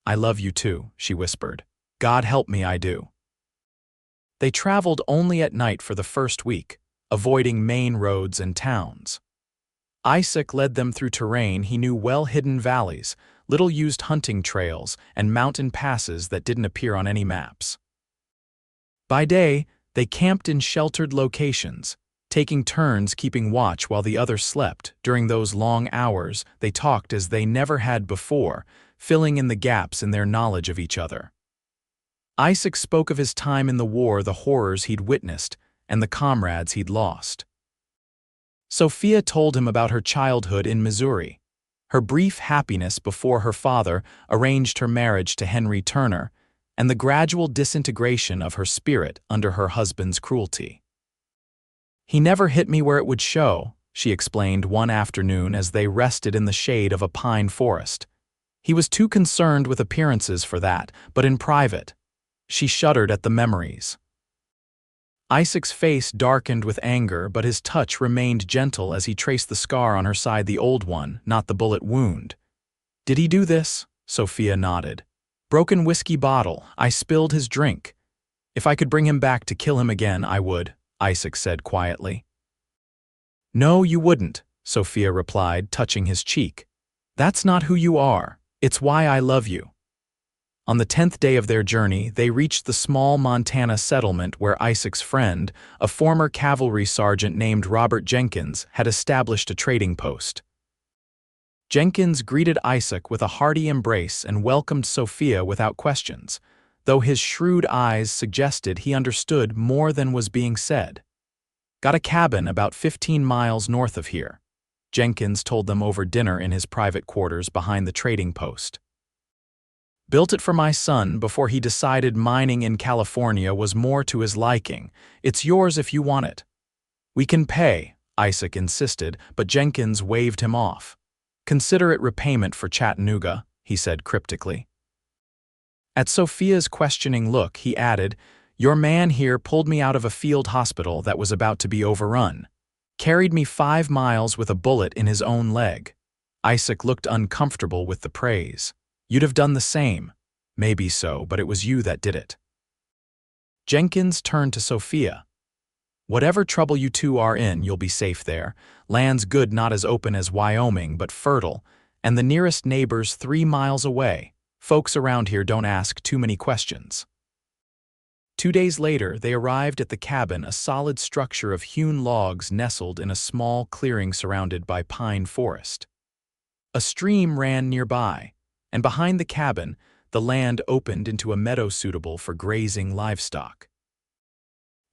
"I love you too," she whispered. "God help me, I do." They traveled only at night for the first week, avoiding main roads and towns. Isaac led them through terrain he knew, well-hidden valleys, little-used hunting trails, and mountain passes that didn't appear on any maps. By day, they camped in sheltered locations, taking turns keeping watch while the others slept. During those long hours, they talked as they never had before, filling in the gaps in their knowledge of each other. Isaac spoke of his time in the war, the horrors he'd witnessed, and the comrades he'd lost. Sophia told him about her childhood in Missouri, her brief happiness before her father arranged her marriage to Henry Turner, and the gradual disintegration of her spirit under her husband's cruelty. "He never hit me where it would show," she explained one afternoon as they rested in the shade of a pine forest. "He was too concerned with appearances for that, but in private." She shuddered at the memories. Isaac's face darkened with anger, but his touch remained gentle as he traced the scar on her side, the old one, not the bullet wound. "Did he do this?" Sophia nodded. "Broken whiskey bottle. I spilled his drink. If I could bring him back to kill him again, I would," Isaac said quietly. "No, you wouldn't," Sophia replied, touching his cheek. "That's not who you are. It's why I love you." On the 10th day of their journey, they reached the small Montana settlement where Isaac's friend, a former cavalry sergeant named Robert Jenkins, had established a trading post. Jenkins greeted Isaac with a hearty embrace and welcomed Sophia without questions, though his shrewd eyes suggested he understood more than was being said. "Got a cabin about 15 miles north of here," Jenkins told them over dinner in his private quarters behind the trading post. "Built it for my son before he decided mining in California was more to his liking. It's yours if you want it." "We can pay," Isaac insisted, but Jenkins waved him off. "Consider it repayment for Chattanooga," he said cryptically. At Sophia's questioning look, he added, "Your man here pulled me out of a field hospital that was about to be overrun. Carried me 5 miles with a bullet in his own leg." Isaac looked uncomfortable with the praise. "You'd have done the same." "Maybe so, but it was you that did it." Jenkins turned to Sophia. "Whatever trouble you two are in, you'll be safe there. Land's good, not as open as Wyoming, but fertile, and the nearest neighbor's 3 miles away. Folks around here don't ask too many questions." 2 days later, they arrived at the cabin, a solid structure of hewn logs nestled in a small clearing surrounded by pine forest. A stream ran nearby, and behind the cabin, the land opened into a meadow suitable for grazing livestock.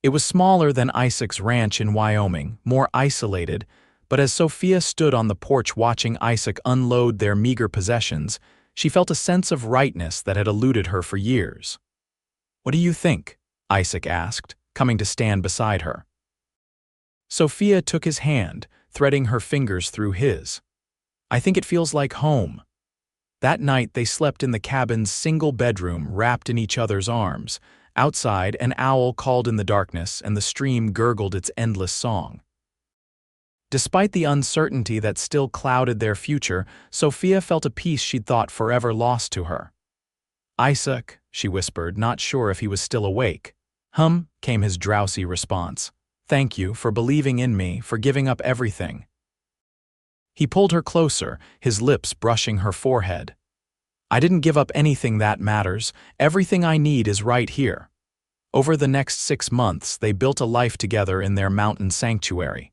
It was smaller than Isaac's ranch in Wyoming, more isolated, but as Sophia stood on the porch watching Isaac unload their meager possessions, she felt a sense of rightness that had eluded her for years. "What do you think?" Isaac asked, coming to stand beside her. Sophia took his hand, threading her fingers through his. "I think it feels like home." That night they slept in the cabin's single bedroom, wrapped in each other's arms. Outside, an owl called in the darkness and the stream gurgled its endless song. Despite the uncertainty that still clouded their future, Sophia felt a peace she'd thought forever lost to her. "Isaac," she whispered, not sure if he was still awake. Came his drowsy response. "Thank you for believing in me, for giving up everything." He pulled her closer, his lips brushing her forehead. "I didn't give up anything that matters. Everything I need is right here." Over the next 6 months, they built a life together in their mountain sanctuary.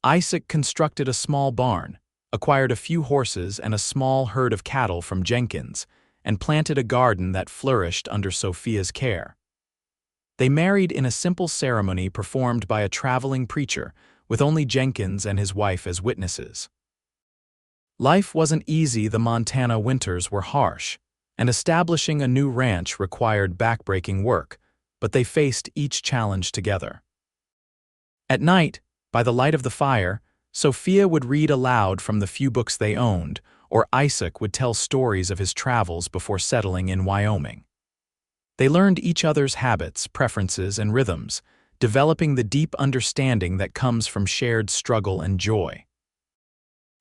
Isaac constructed a small barn, acquired a few horses and a small herd of cattle from Jenkins, and planted a garden that flourished under Sophia's care. They married in a simple ceremony performed by a traveling preacher, with only Jenkins and his wife as witnesses. Life wasn't easy. The Montana winters were harsh, and establishing a new ranch required backbreaking work, but they faced each challenge together. At night, by the light of the fire, Sophia would read aloud from the few books they owned, or Isaac would tell stories of his travels before settling in Wyoming. They learned each other's habits, preferences, and rhythms, developing the deep understanding that comes from shared struggle and joy.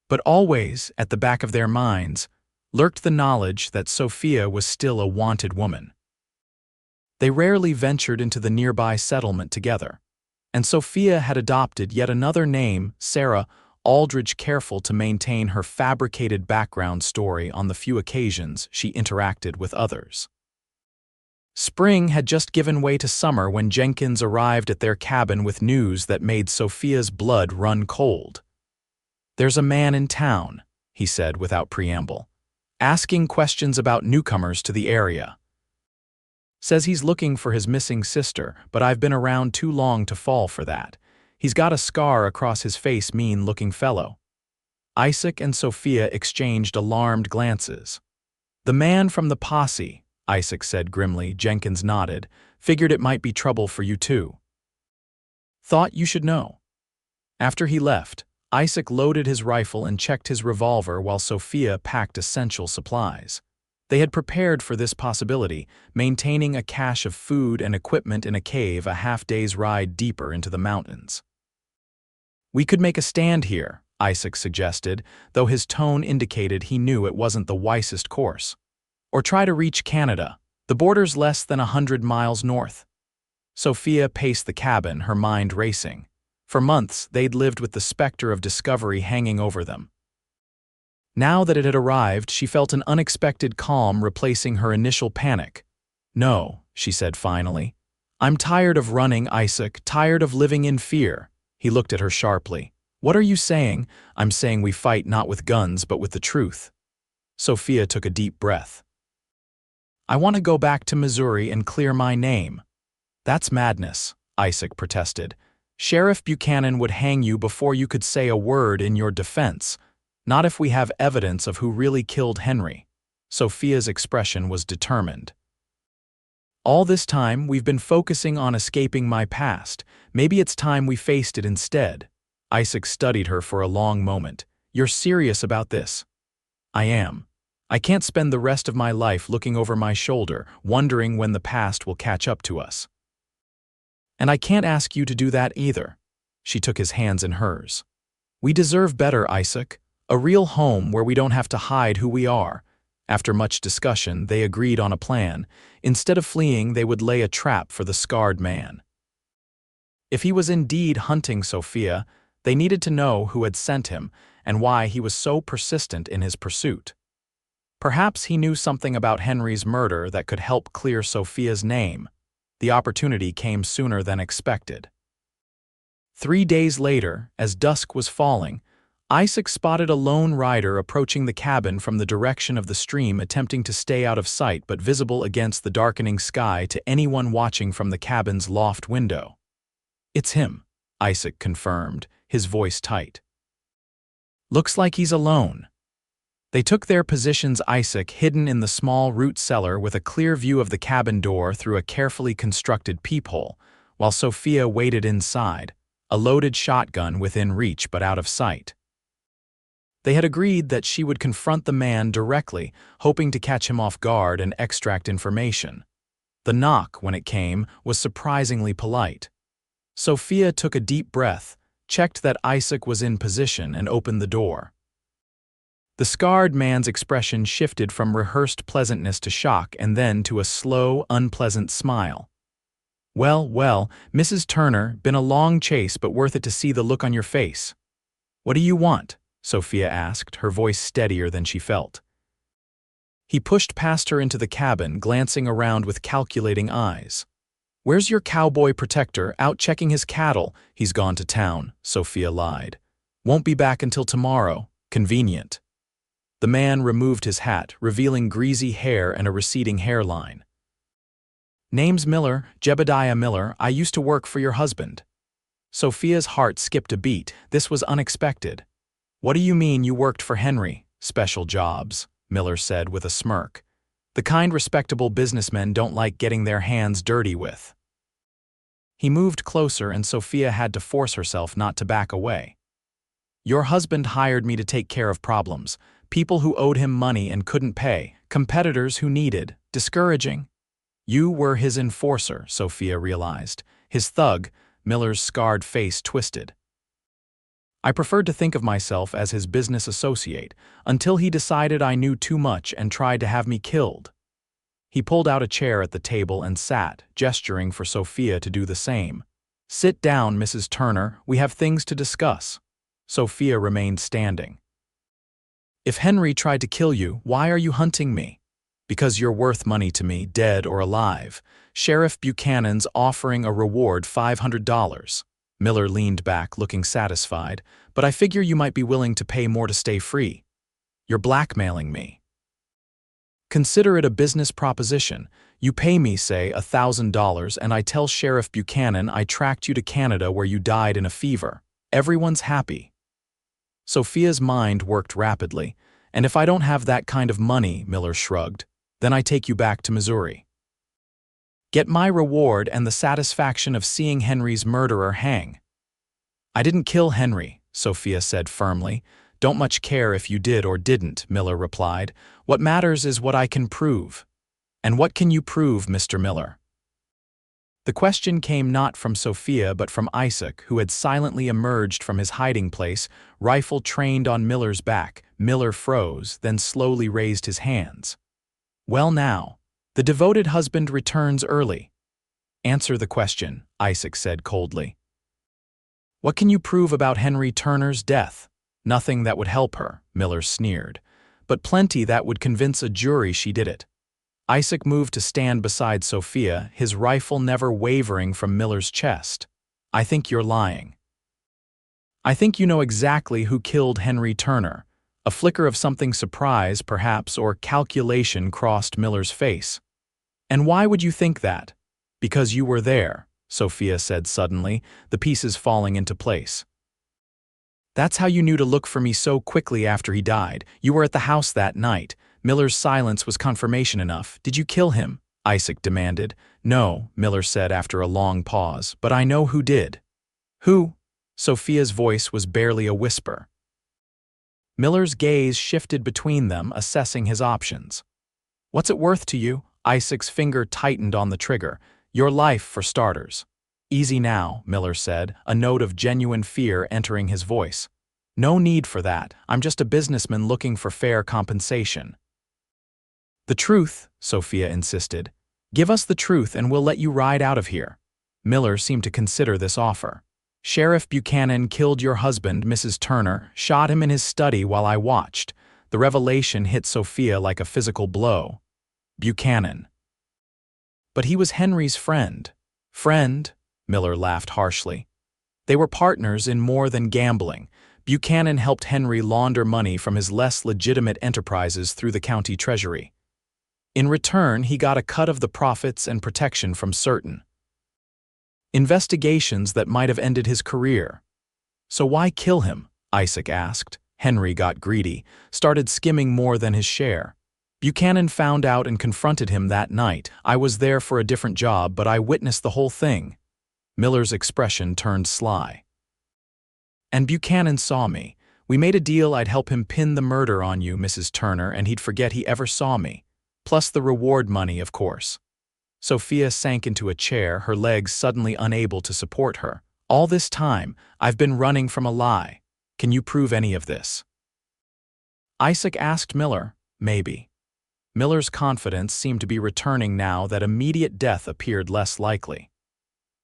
But always, at the back of their minds, lurked the knowledge that Sophia was still a wanted woman. They rarely ventured into the nearby settlement together, and Sophia had adopted yet another name, Sarah Aldridge, careful to maintain her fabricated background story on the few occasions she interacted with others. Spring had just given way to summer when Jenkins arrived at their cabin with news that made Sophia's blood run cold. "There's a man in town," he said without preamble, "asking questions about newcomers to the area. Says he's looking for his missing sister, but I've been around too long to fall for that. He's got a scar across his face, mean-looking fellow." Isaac and Sophia exchanged alarmed glances. "The man from the posse," Isaac said grimly. Jenkins nodded. "Figured it might be trouble for you too. Thought you should know." After he left, Isaac loaded his rifle and checked his revolver while Sophia packed essential supplies. They had prepared for this possibility, maintaining a cache of food and equipment in a cave a half-day's ride deeper into the mountains. "We could make a stand here," Isaac suggested, though his tone indicated he knew it wasn't the wisest course. "Or try to reach Canada. The border's less than 100 miles north." Sophia paced the cabin, her mind racing. For months, they'd lived with the specter of discovery hanging over them. Now that it had arrived, she felt an unexpected calm replacing her initial panic. "No," she said finally. "I'm tired of running, Isaac, tired of living in fear." He looked at her sharply. "What are you saying?" "I'm saying we fight not with guns but with the truth." Sophia took a deep breath. "I want to go back to Missouri and clear my name." "That's madness," Isaac protested. "Sheriff Buchanan would hang you before you could say a word in your defense. Not if we have evidence of who really killed Henry." Sophia's expression was determined. "All this time, we've been focusing on escaping my past. Maybe it's time we faced it instead." Isaac studied her for a long moment. "You're serious about this?" "I am. I can't spend the rest of my life looking over my shoulder, wondering when the past will catch up to us." "And I can't ask you to do that either." She took his hands in hers. "We deserve better, Isaac. A real home where we don't have to hide who we are." After much discussion, they agreed on a plan. Instead of fleeing, they would lay a trap for the scarred man. If he was indeed hunting Sophia, they needed to know who had sent him and why he was so persistent in his pursuit. Perhaps he knew something about Henry's murder that could help clear Sophia's name. The opportunity came sooner than expected. 3 days later, as dusk was falling, Isaac spotted a lone rider approaching the cabin from the direction of the stream, attempting to stay out of sight but visible against the darkening sky to anyone watching from the cabin's loft window. "It's him," Isaac confirmed, his voice tight. "Looks like he's alone." They took their positions, Isaac hidden in the small root cellar with a clear view of the cabin door through a carefully constructed peephole, while Sophia waited inside, a loaded shotgun within reach but out of sight. They had agreed that she would confront the man directly, hoping to catch him off guard and extract information. The knock, when it came, was surprisingly polite. Sophia took a deep breath, checked that Isaac was in position, and opened the door. The scarred man's expression shifted from rehearsed pleasantness to shock and then to a slow, unpleasant smile. Well, Mrs. Turner, been a long chase but worth it to see the look on your face." "What do you want?" Sophia asked, her voice steadier than she felt. He pushed past her into the cabin, glancing around with calculating eyes. "Where's your cowboy protector? Out checking his cattle." "He's gone to town," Sophia lied. "Won't be back until tomorrow." "Convenient." The man removed his hat, revealing greasy hair and a receding hairline. "Name's Miller, Jebediah Miller. I used to work for your husband." Sophia's heart skipped a beat. This was unexpected. "What do you mean you worked for Henry?" "Special jobs," Miller said with a smirk. "The kind respectable businessmen don't like getting their hands dirty with." He moved closer and Sophia had to force herself not to back away. "Your husband hired me to take care of problems. People who owed him money and couldn't pay. Competitors who needed. Discouraging." "You were his enforcer," Sophia realized. "His thug." Miller's scarred face twisted. "I preferred to think of myself as his business associate, until he decided I knew too much and tried to have me killed." He pulled out a chair at the table and sat, gesturing for Sophia to do the same. "Sit down, Mrs. Turner, we have things to discuss." Sophia remained standing. "If Henry tried to kill you, why are you hunting me?" "Because you're worth money to me, dead or alive. Sheriff Buchanan's offering a reward $500. Miller leaned back, looking satisfied. "But I figure you might be willing to pay more to stay free." "You're blackmailing me." "Consider it a business proposition. You pay me, say, $1,000, and I tell Sheriff Buchanan I tracked you to Canada where you died in a fever. Everyone's happy." Sophia's mind worked rapidly. "And if I don't have that kind of money," Miller shrugged, "then I take you back to Missouri. Get my reward and the satisfaction of seeing Henry's murderer hang." "I didn't kill Henry," Sophia said firmly. "Don't much care if you did or didn't," Miller replied. "What matters is what I can prove." "And what can you prove, Mr. Miller?" The question came not from Sophia but from Isaac, who had silently emerged from his hiding place, rifle trained on Miller's back. Miller froze, then slowly raised his hands. "Well now, the devoted husband returns early." "Answer the question," Isaac said coldly. "What can you prove about Henry Turner's death?" "Nothing that would help her," Miller sneered, "but plenty that would convince a jury she did it." Isaac moved to stand beside Sophia, his rifle never wavering from Miller's chest. "I think you're lying. I think you know exactly who killed Henry Turner." A flicker of something surprise, perhaps, or calculation crossed Miller's face. "And why would you think that?" "Because you were there," Sophia said suddenly, the pieces falling into place. "That's how you knew to look for me so quickly after he died. You were at the house that night." Miller's silence was confirmation enough. "Did you kill him?" Isaac demanded. "No," Miller said after a long pause, "but I know who did." "Who?" Sophia's voice was barely a whisper. Miller's gaze shifted between them, assessing his options. "What's it worth to you?" Isaac's finger tightened on the trigger. "Your life, for starters." "Easy now," Miller said, a note of genuine fear entering his voice. "No need for that. I'm just a businessman looking for fair compensation." "The truth," Sophia insisted. "Give us the truth and we'll let you ride out of here." Miller seemed to consider this offer. "Sheriff Buchanan killed your husband, Mrs. Turner, shot him in his study while I watched." The revelation hit Sophia like a physical blow. Buchanan. "But he was Henry's friend." "Friend?" Miller laughed harshly. "They were partners in more than gambling. Buchanan helped Henry launder money from his less legitimate enterprises through the county treasury. In return, he got a cut of the profits and protection from certain investigations that might have ended his career." "So why kill him?" Isaac asked. Henry got greedy, started skimming more than his share. "Buchanan found out and confronted him that night. I was there for a different job, but I witnessed the whole thing." Miller's expression turned sly. "And Buchanan saw me. We made a deal I'd help him pin the murder on you, Mrs. Turner, and he'd forget he ever saw me. Plus the reward money, of course." Sophia sank into a chair, her legs suddenly unable to support her. "All this time, I've been running from a lie. Can you prove any of this?" Isaac asked Miller. "Maybe." Miller's confidence seemed to be returning now that immediate death appeared less likely.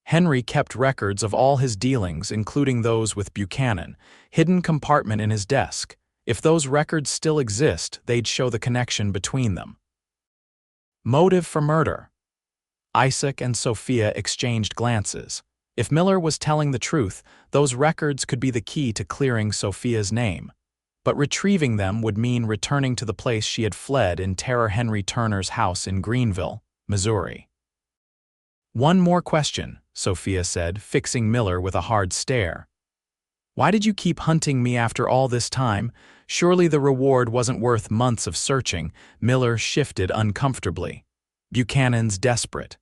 Henry kept records of all his dealings, including those with Buchanan, hidden compartment in his desk. If those records still exist, they'd show the connection between them. Motive for murder. Isaac and Sophia exchanged glances. If Miller was telling the truth, those records could be the key to clearing Sophia's name. But retrieving them would mean returning to the place she had fled in terror, Henry Turner's house in Greenville, Missouri. "One more question," Sophia said, fixing Miller with a hard stare. "Why did you keep hunting me after all this time? Surely the reward wasn't worth months of searching." Miller shifted uncomfortably. "Buchanan's desperate.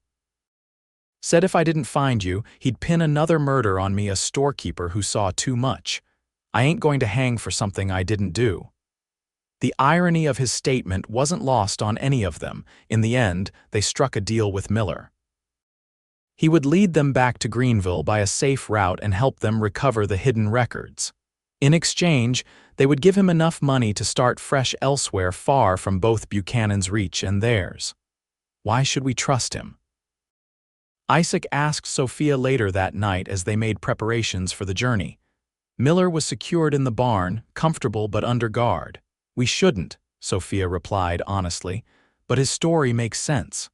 Said if I didn't find you, he'd pin another murder on me, a storekeeper who saw too much. I ain't going to hang for something I didn't do." The irony of his statement wasn't lost on any of them. In the end, they struck a deal with Miller. He would lead them back to Greenville by a safe route and help them recover the hidden records. In exchange, they would give him enough money to start fresh elsewhere, far from both Buchanan's reach and theirs. Why should we trust him? Isaac asked Sophia later that night as they made preparations for the journey. Miller was secured in the barn, comfortable but under guard. We shouldn't, Sophia replied honestly, but his story makes sense.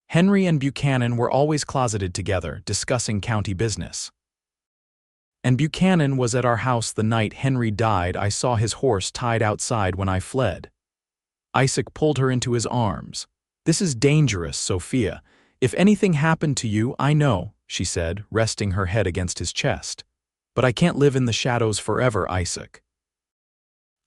Henry and Buchanan were always closeted together, discussing county business. And Buchanan was at our house the night Henry died. I saw his horse tied outside when I fled. Isaac pulled her into his arms. This is dangerous, Sophia. If anything happened to you, I know, she said, resting her head against his chest. But I can't live in the shadows forever, Isaac.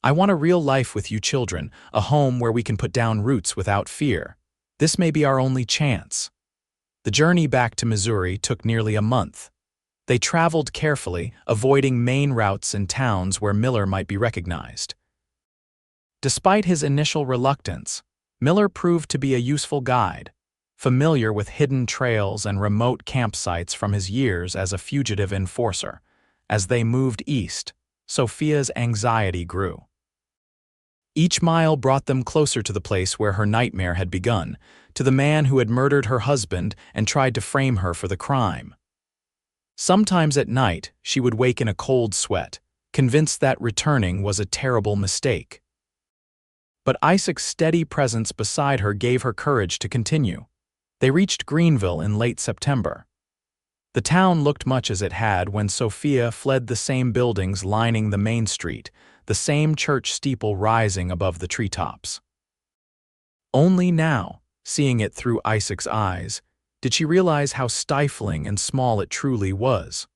I want a real life with you children, a home where we can put down roots without fear. This may be our only chance. The journey back to Missouri took nearly a month. They traveled carefully, avoiding main routes and towns where Miller might be recognized. Despite his initial reluctance, Miller proved to be a useful guide, familiar with hidden trails and remote campsites from his years as a fugitive enforcer. As they moved east, Sophia's anxiety grew. Each mile brought them closer to the place where her nightmare had begun, to the man who had murdered her husband and tried to frame her for the crime. Sometimes at night, she would wake in a cold sweat, convinced that returning was a terrible mistake. But Isaac's steady presence beside her gave her courage to continue. They reached Greenville in late September. The town looked much as it had when Sophia fled, the same buildings lining the main street, the same church steeple rising above the treetops. Only now, seeing it through Isaac's eyes, did she realize how stifling and small it truly was.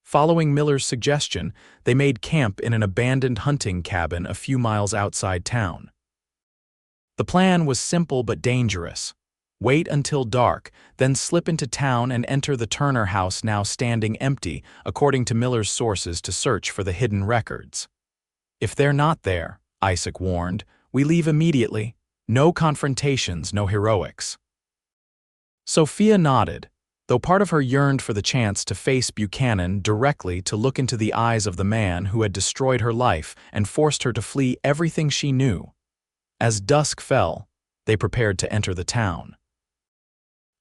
Following Miller's suggestion, they made camp in an abandoned hunting cabin a few miles outside town. The plan was simple but dangerous. Wait until dark, then slip into town and enter the Turner house, now standing empty, according to Miller's sources, to search for the hidden records. If they're not there, Isaac warned, we leave immediately. No confrontations, no heroics. Sophia nodded, though part of her yearned for the chance to face Buchanan directly, to look into the eyes of the man who had destroyed her life and forced her to flee everything she knew. As dusk fell, they prepared to enter the town.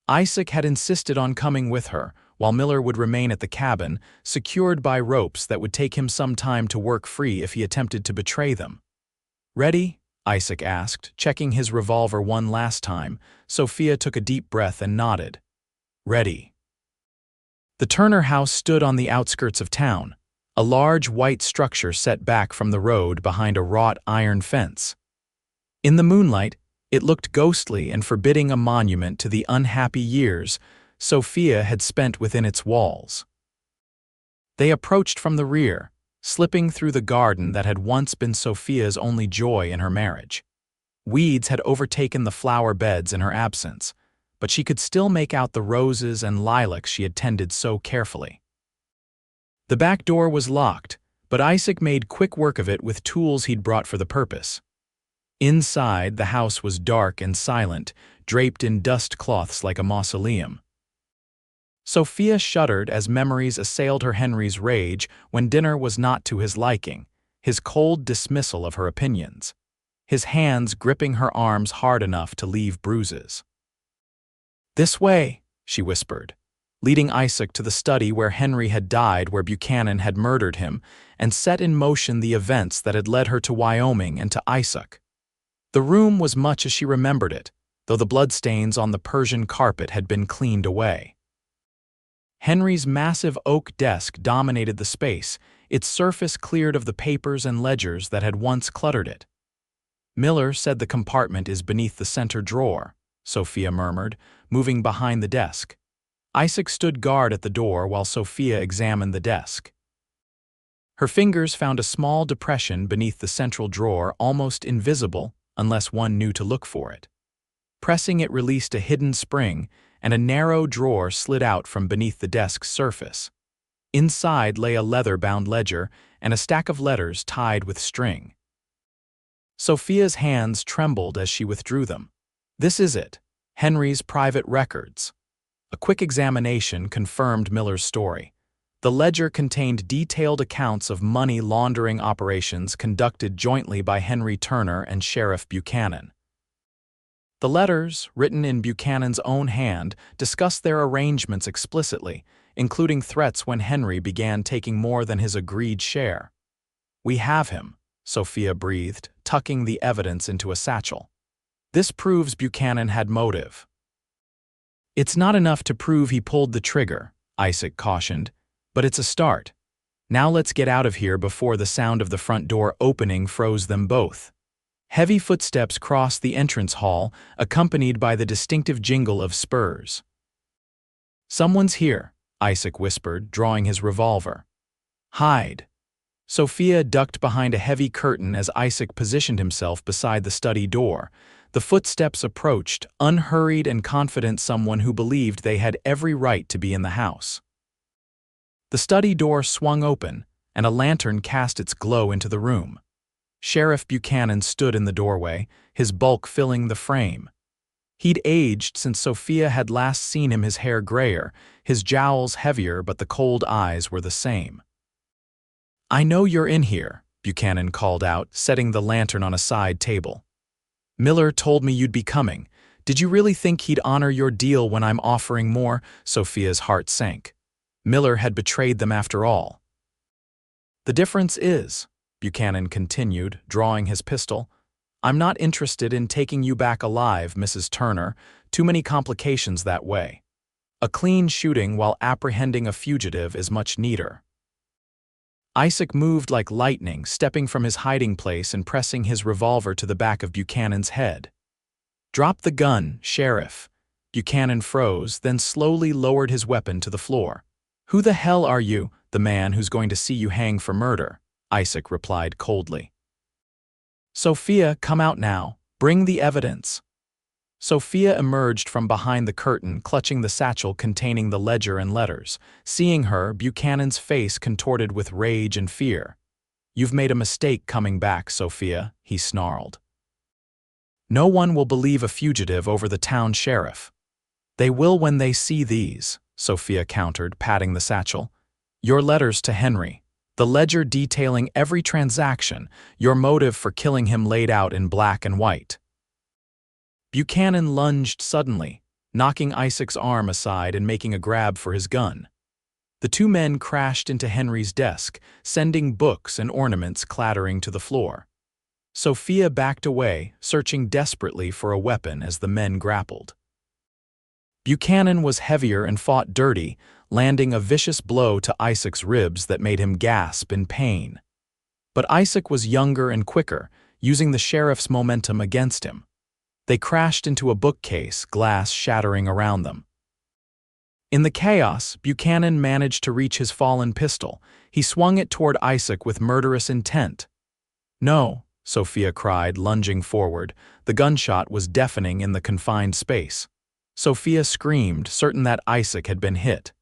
Isaac had insisted on coming with her, while Miller would remain at the cabin, secured by ropes that would take him some time to work free if he attempted to betray them. Ready? Isaac asked, checking his revolver one last time. Sophia took a deep breath and nodded. Ready. The Turner house stood on the outskirts of town, a large white structure set back from the road behind a wrought iron fence. In the moonlight, it looked ghostly and forbidding, a monument to the unhappy years Sophia had spent within its walls. They approached from the rear, slipping through the garden that had once been Sophia's only joy in her marriage. Weeds had overtaken the flower beds in her absence, but she could still make out the roses and lilacs she had tended so carefully. The back door was locked, but Isaac made quick work of it with tools he'd brought for the purpose. Inside, the house was dark and silent, draped in dust cloths like a mausoleum. Sophia shuddered as memories assailed her. Henry's rage when dinner was not to his liking, his cold dismissal of her opinions, his hands gripping her arms hard enough to leave bruises. "This way," she whispered, leading Isaac to the study where Henry had died, where Buchanan had murdered him, and set in motion the events that had led her to Wyoming and to Isaac. The room was much as she remembered it, though the bloodstains on the Persian carpet had been cleaned away. Henry's massive oak desk dominated the space, its surface cleared of the papers and ledgers that had once cluttered it. "Miller said the compartment is beneath the center drawer," Sophia murmured, moving behind the desk. Isaac stood guard at the door while Sophia examined the desk. Her fingers found a small depression beneath the central drawer, almost invisible unless one knew to look for it. Pressing it released a hidden spring, and a narrow drawer slid out from beneath the desk's surface. Inside lay a leather-bound ledger and a stack of letters tied with string. Sophia's hands trembled as she withdrew them. "This is it, Henry's private records." A quick examination confirmed Miller's story. The ledger contained detailed accounts of money laundering operations conducted jointly by Henry Turner and Sheriff Buchanan. The letters, written in Buchanan's own hand, discussed their arrangements explicitly, including threats when Henry began taking more than his agreed share. "We have him," Sophia breathed, tucking the evidence into a satchel. "This proves Buchanan had motive." "It's not enough to prove he pulled the trigger," Isaac cautioned, "but it's a start. Now let's get out of here before the sound of the front door opening froze them both." Heavy footsteps crossed the entrance hall, accompanied by the distinctive jingle of spurs. "Someone's here," Isaac whispered, drawing his revolver. "Hide." Sophia ducked behind a heavy curtain as Isaac positioned himself beside the study door. The footsteps approached, unhurried and confident, someone who believed they had every right to be in the house. The study door swung open, and a lantern cast its glow into the room. Sheriff Buchanan stood in the doorway, his bulk filling the frame. He'd aged since Sophia had last seen him, his hair grayer, his jowls heavier, but the cold eyes were the same. "I know you're in here," Buchanan called out, setting the lantern on a side table. "Miller told me you'd be coming. Did you really think he'd honor your deal when I'm offering more?" Sophia's heart sank. Miller had betrayed them after all. "The difference is," Buchanan continued, drawing his pistol, "I'm not interested in taking you back alive, Mrs. Turner. Too many complications that way. A clean shooting while apprehending a fugitive is much neater." Isaac moved like lightning, stepping from his hiding place and pressing his revolver to the back of Buchanan's head. "Drop the gun, Sheriff." Buchanan froze, then slowly lowered his weapon to the floor. "Who the hell are you?" "The man who's going to see you hang for murder," Isaac replied coldly. "Sophia, come out now. Bring the evidence." Sophia emerged from behind the curtain, clutching the satchel containing the ledger and letters. Seeing her, Buchanan's face contorted with rage and fear. "You've made a mistake coming back, Sophia," he snarled. "No one will believe a fugitive over the town sheriff." "They will when they see these," Sophia countered, patting the satchel. "Your letters to Henry. The ledger detailing every transaction, your motive for killing him laid out in black and white." Buchanan lunged suddenly, knocking Isaac's arm aside and making a grab for his gun. The two men crashed into Henry's desk, sending books and ornaments clattering to the floor. Sophia backed away, searching desperately for a weapon as the men grappled. Buchanan was heavier and fought dirty, landing a vicious blow to Isaac's ribs that made him gasp in pain. But Isaac was younger and quicker, using the sheriff's momentum against him. They crashed into a bookcase, glass shattering around them. In the chaos, Buchanan managed to reach his fallen pistol. He swung it toward Isaac with murderous intent. "No," Sophia cried, lunging forward. The gunshot was deafening in the confined space. Sophia screamed, certain that Isaac had been hit.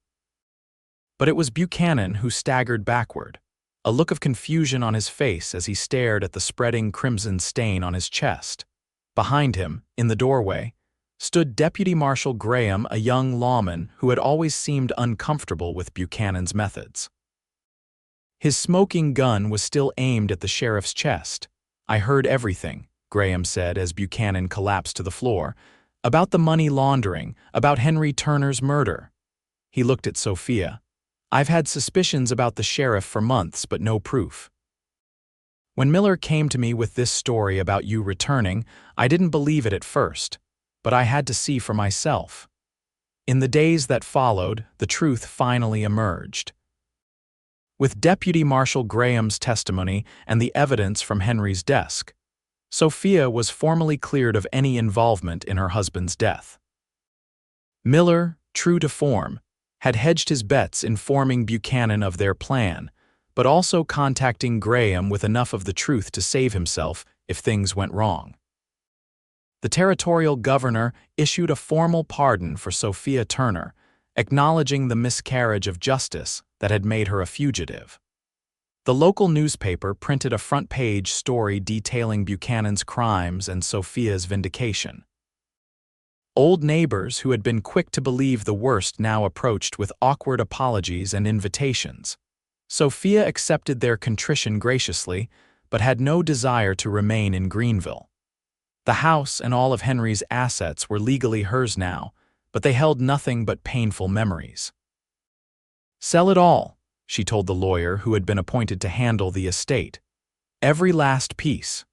But it was Buchanan who staggered backward, a look of confusion on his face as he stared at the spreading crimson stain on his chest. Behind him, in the doorway, stood Deputy Marshal Graham, a young lawman who had always seemed uncomfortable with Buchanan's methods. His smoking gun was still aimed at the sheriff's chest. "I heard everything," Graham said as Buchanan collapsed to the floor. "About the money laundering, about Henry Turner's murder." He looked at Sophia. "I've had suspicions about the sheriff for months, but no proof. When Miller came to me with this story about you returning, I didn't believe it at first, but I had to see for myself." In the days that followed, the truth finally emerged. With Deputy Marshal Graham's testimony and the evidence from Henry's desk, Sophia was formally cleared of any involvement in her husband's death. Miller, true to form, had hedged his bets, informing Buchanan of their plan, but also contacting Graham with enough of the truth to save himself if things went wrong. The territorial governor issued a formal pardon for Sophia Turner, acknowledging the miscarriage of justice that had made her a fugitive. The local newspaper printed a front-page story detailing Buchanan's crimes and Sophia's vindication. Old neighbors who had been quick to believe the worst now approached with awkward apologies and invitations. Sophia accepted their contrition graciously, but had no desire to remain in Greenville. The house and all of Henry's assets were legally hers now, but they held nothing but painful memories. "Sell it all," she told the lawyer who had been appointed to handle the estate. "Every last piece."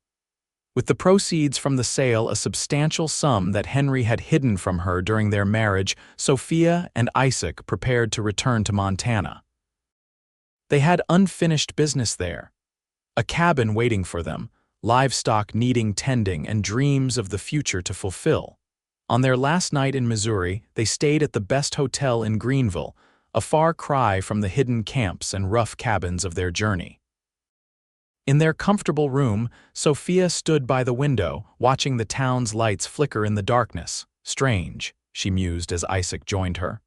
With the proceeds from the sale, a substantial sum that Henry had hidden from her during their marriage, Sophia and Isaac prepared to return to Montana. They had unfinished business there. A cabin waiting for them, livestock needing tending, and dreams of the future to fulfill. On their last night in Missouri, they stayed at the best hotel in Greenville, a far cry from the hidden camps and rough cabins of their journey. In their comfortable room, Sophia stood by the window, watching the town's lights flicker in the darkness. "Strange," she mused as Isaac joined her.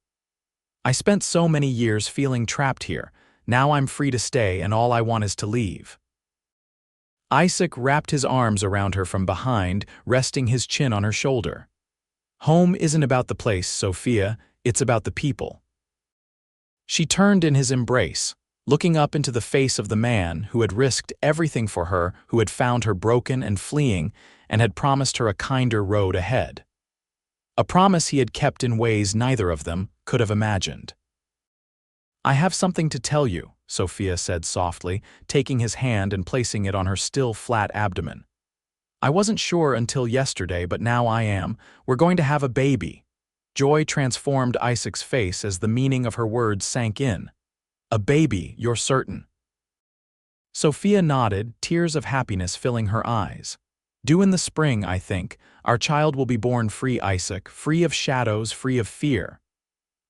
"I spent so many years feeling trapped here. Now I'm free to stay, and all I want is to leave." Isaac wrapped his arms around her from behind, resting his chin on her shoulder. "Home isn't about the place, Sophia, it's about the people." She turned in his embrace, looking up into the face of the man who had risked everything for her, who had found her broken and fleeing, and had promised her a kinder road ahead. A promise he had kept in ways neither of them could have imagined. "I have something to tell you," Sophia said softly, taking his hand and placing it on her still flat abdomen. "I wasn't sure until yesterday, but now I am. We're going to have a baby." Joy transformed Isaac's face as the meaning of her words sank in. "A baby, you're certain?" Sophia nodded, tears of happiness filling her eyes. "Due in the spring, I think. Our child will be born free, Isaac, free of shadows, free of fear."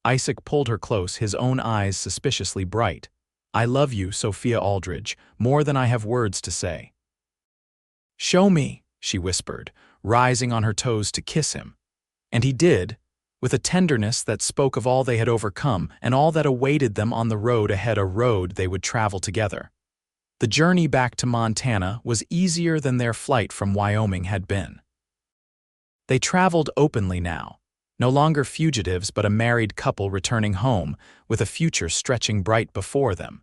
Isaac pulled her close, his own eyes suspiciously bright. "I love you, Sophia Aldridge, more than I have words to say." "Show me," she whispered, rising on her toes to kiss him. And he did, with a tenderness that spoke of all they had overcome and all that awaited them on the road ahead, a road they would travel together. The journey back to Montana was easier than their flight from Wyoming had been. They traveled openly now, no longer fugitives but a married couple returning home, with a future stretching bright before them.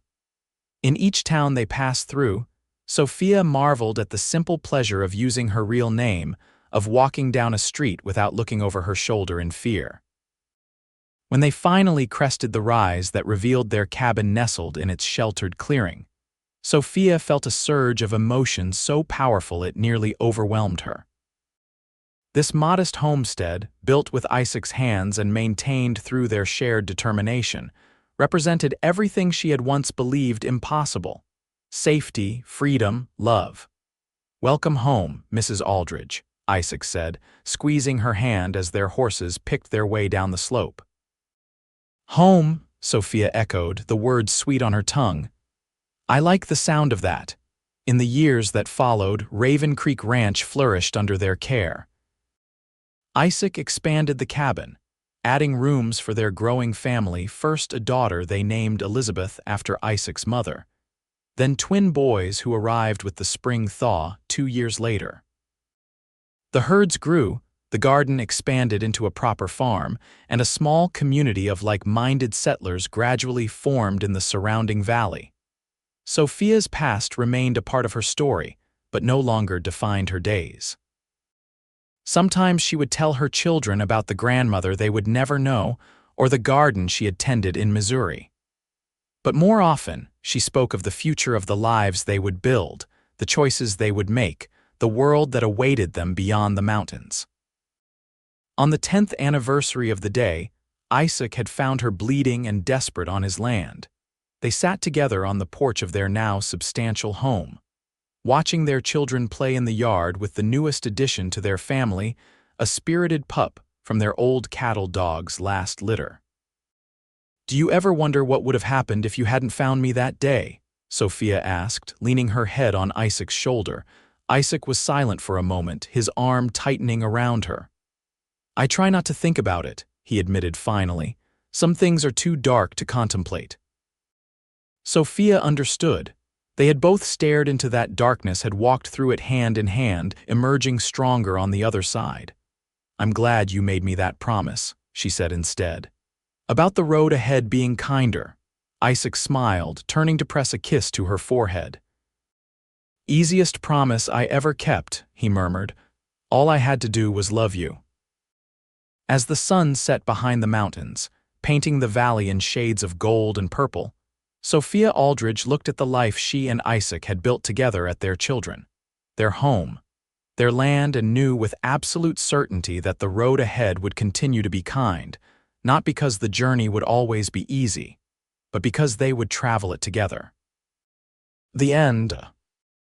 In each town they passed through, Sophia marveled at the simple pleasure of using her real name, of walking down a street without looking over her shoulder in fear. When they finally crested the rise that revealed their cabin nestled in its sheltered clearing, Sophia felt a surge of emotion so powerful it nearly overwhelmed her. This modest homestead, built with Isaac's hands and maintained through their shared determination, represented everything she had once believed impossible: safety, freedom, love. "Welcome home, Mrs. Aldridge," Isaac said, squeezing her hand as their horses picked their way down the slope. "Home," Sophia echoed, the words sweet on her tongue. "I like the sound of that." In the years that followed, Raven Creek Ranch flourished under their care. Isaac expanded the cabin, adding rooms for their growing family, first a daughter they named Elizabeth after Isaac's mother, then twin boys who arrived with the spring thaw 2 years later. The herds grew, the garden expanded into a proper farm, and a small community of like-minded settlers gradually formed in the surrounding valley. Sophia's past remained a part of her story, but no longer defined her days. Sometimes she would tell her children about the grandmother they would never know or the garden she had tended in Missouri. But more often, she spoke of the future of the lives they would build, the choices they would make, the world that awaited them beyond the mountains. On the 10th anniversary of the day, Isaac had found her bleeding and desperate on his land. They sat together on the porch of their now substantial home, watching their children play in the yard with the newest addition to their family, a spirited pup from their old cattle dog's last litter. "Do you ever wonder what would have happened if you hadn't found me that day?" Sophia asked, leaning her head on Isaac's shoulder. Isaac was silent for a moment, his arm tightening around her. "I try not to think about it," he admitted finally. "Some things are too dark to contemplate." Sophia understood. They had both stared into that darkness, had walked through it hand in hand, emerging stronger on the other side. "I'm glad you made me that promise," she said instead. "About the road ahead being kinder." Isaac smiled, turning to press a kiss to her forehead. "Easiest promise I ever kept," he murmured. All I had to do was love you." As the sun set behind the mountains, painting the valley in shades of gold and purple, Sophia Aldridge looked at the life she and Isaac had built together at their children, their home, their land, and knew with absolute certainty that the road ahead would continue to be kind, not because the journey would always be easy, but because they would travel it together. The end.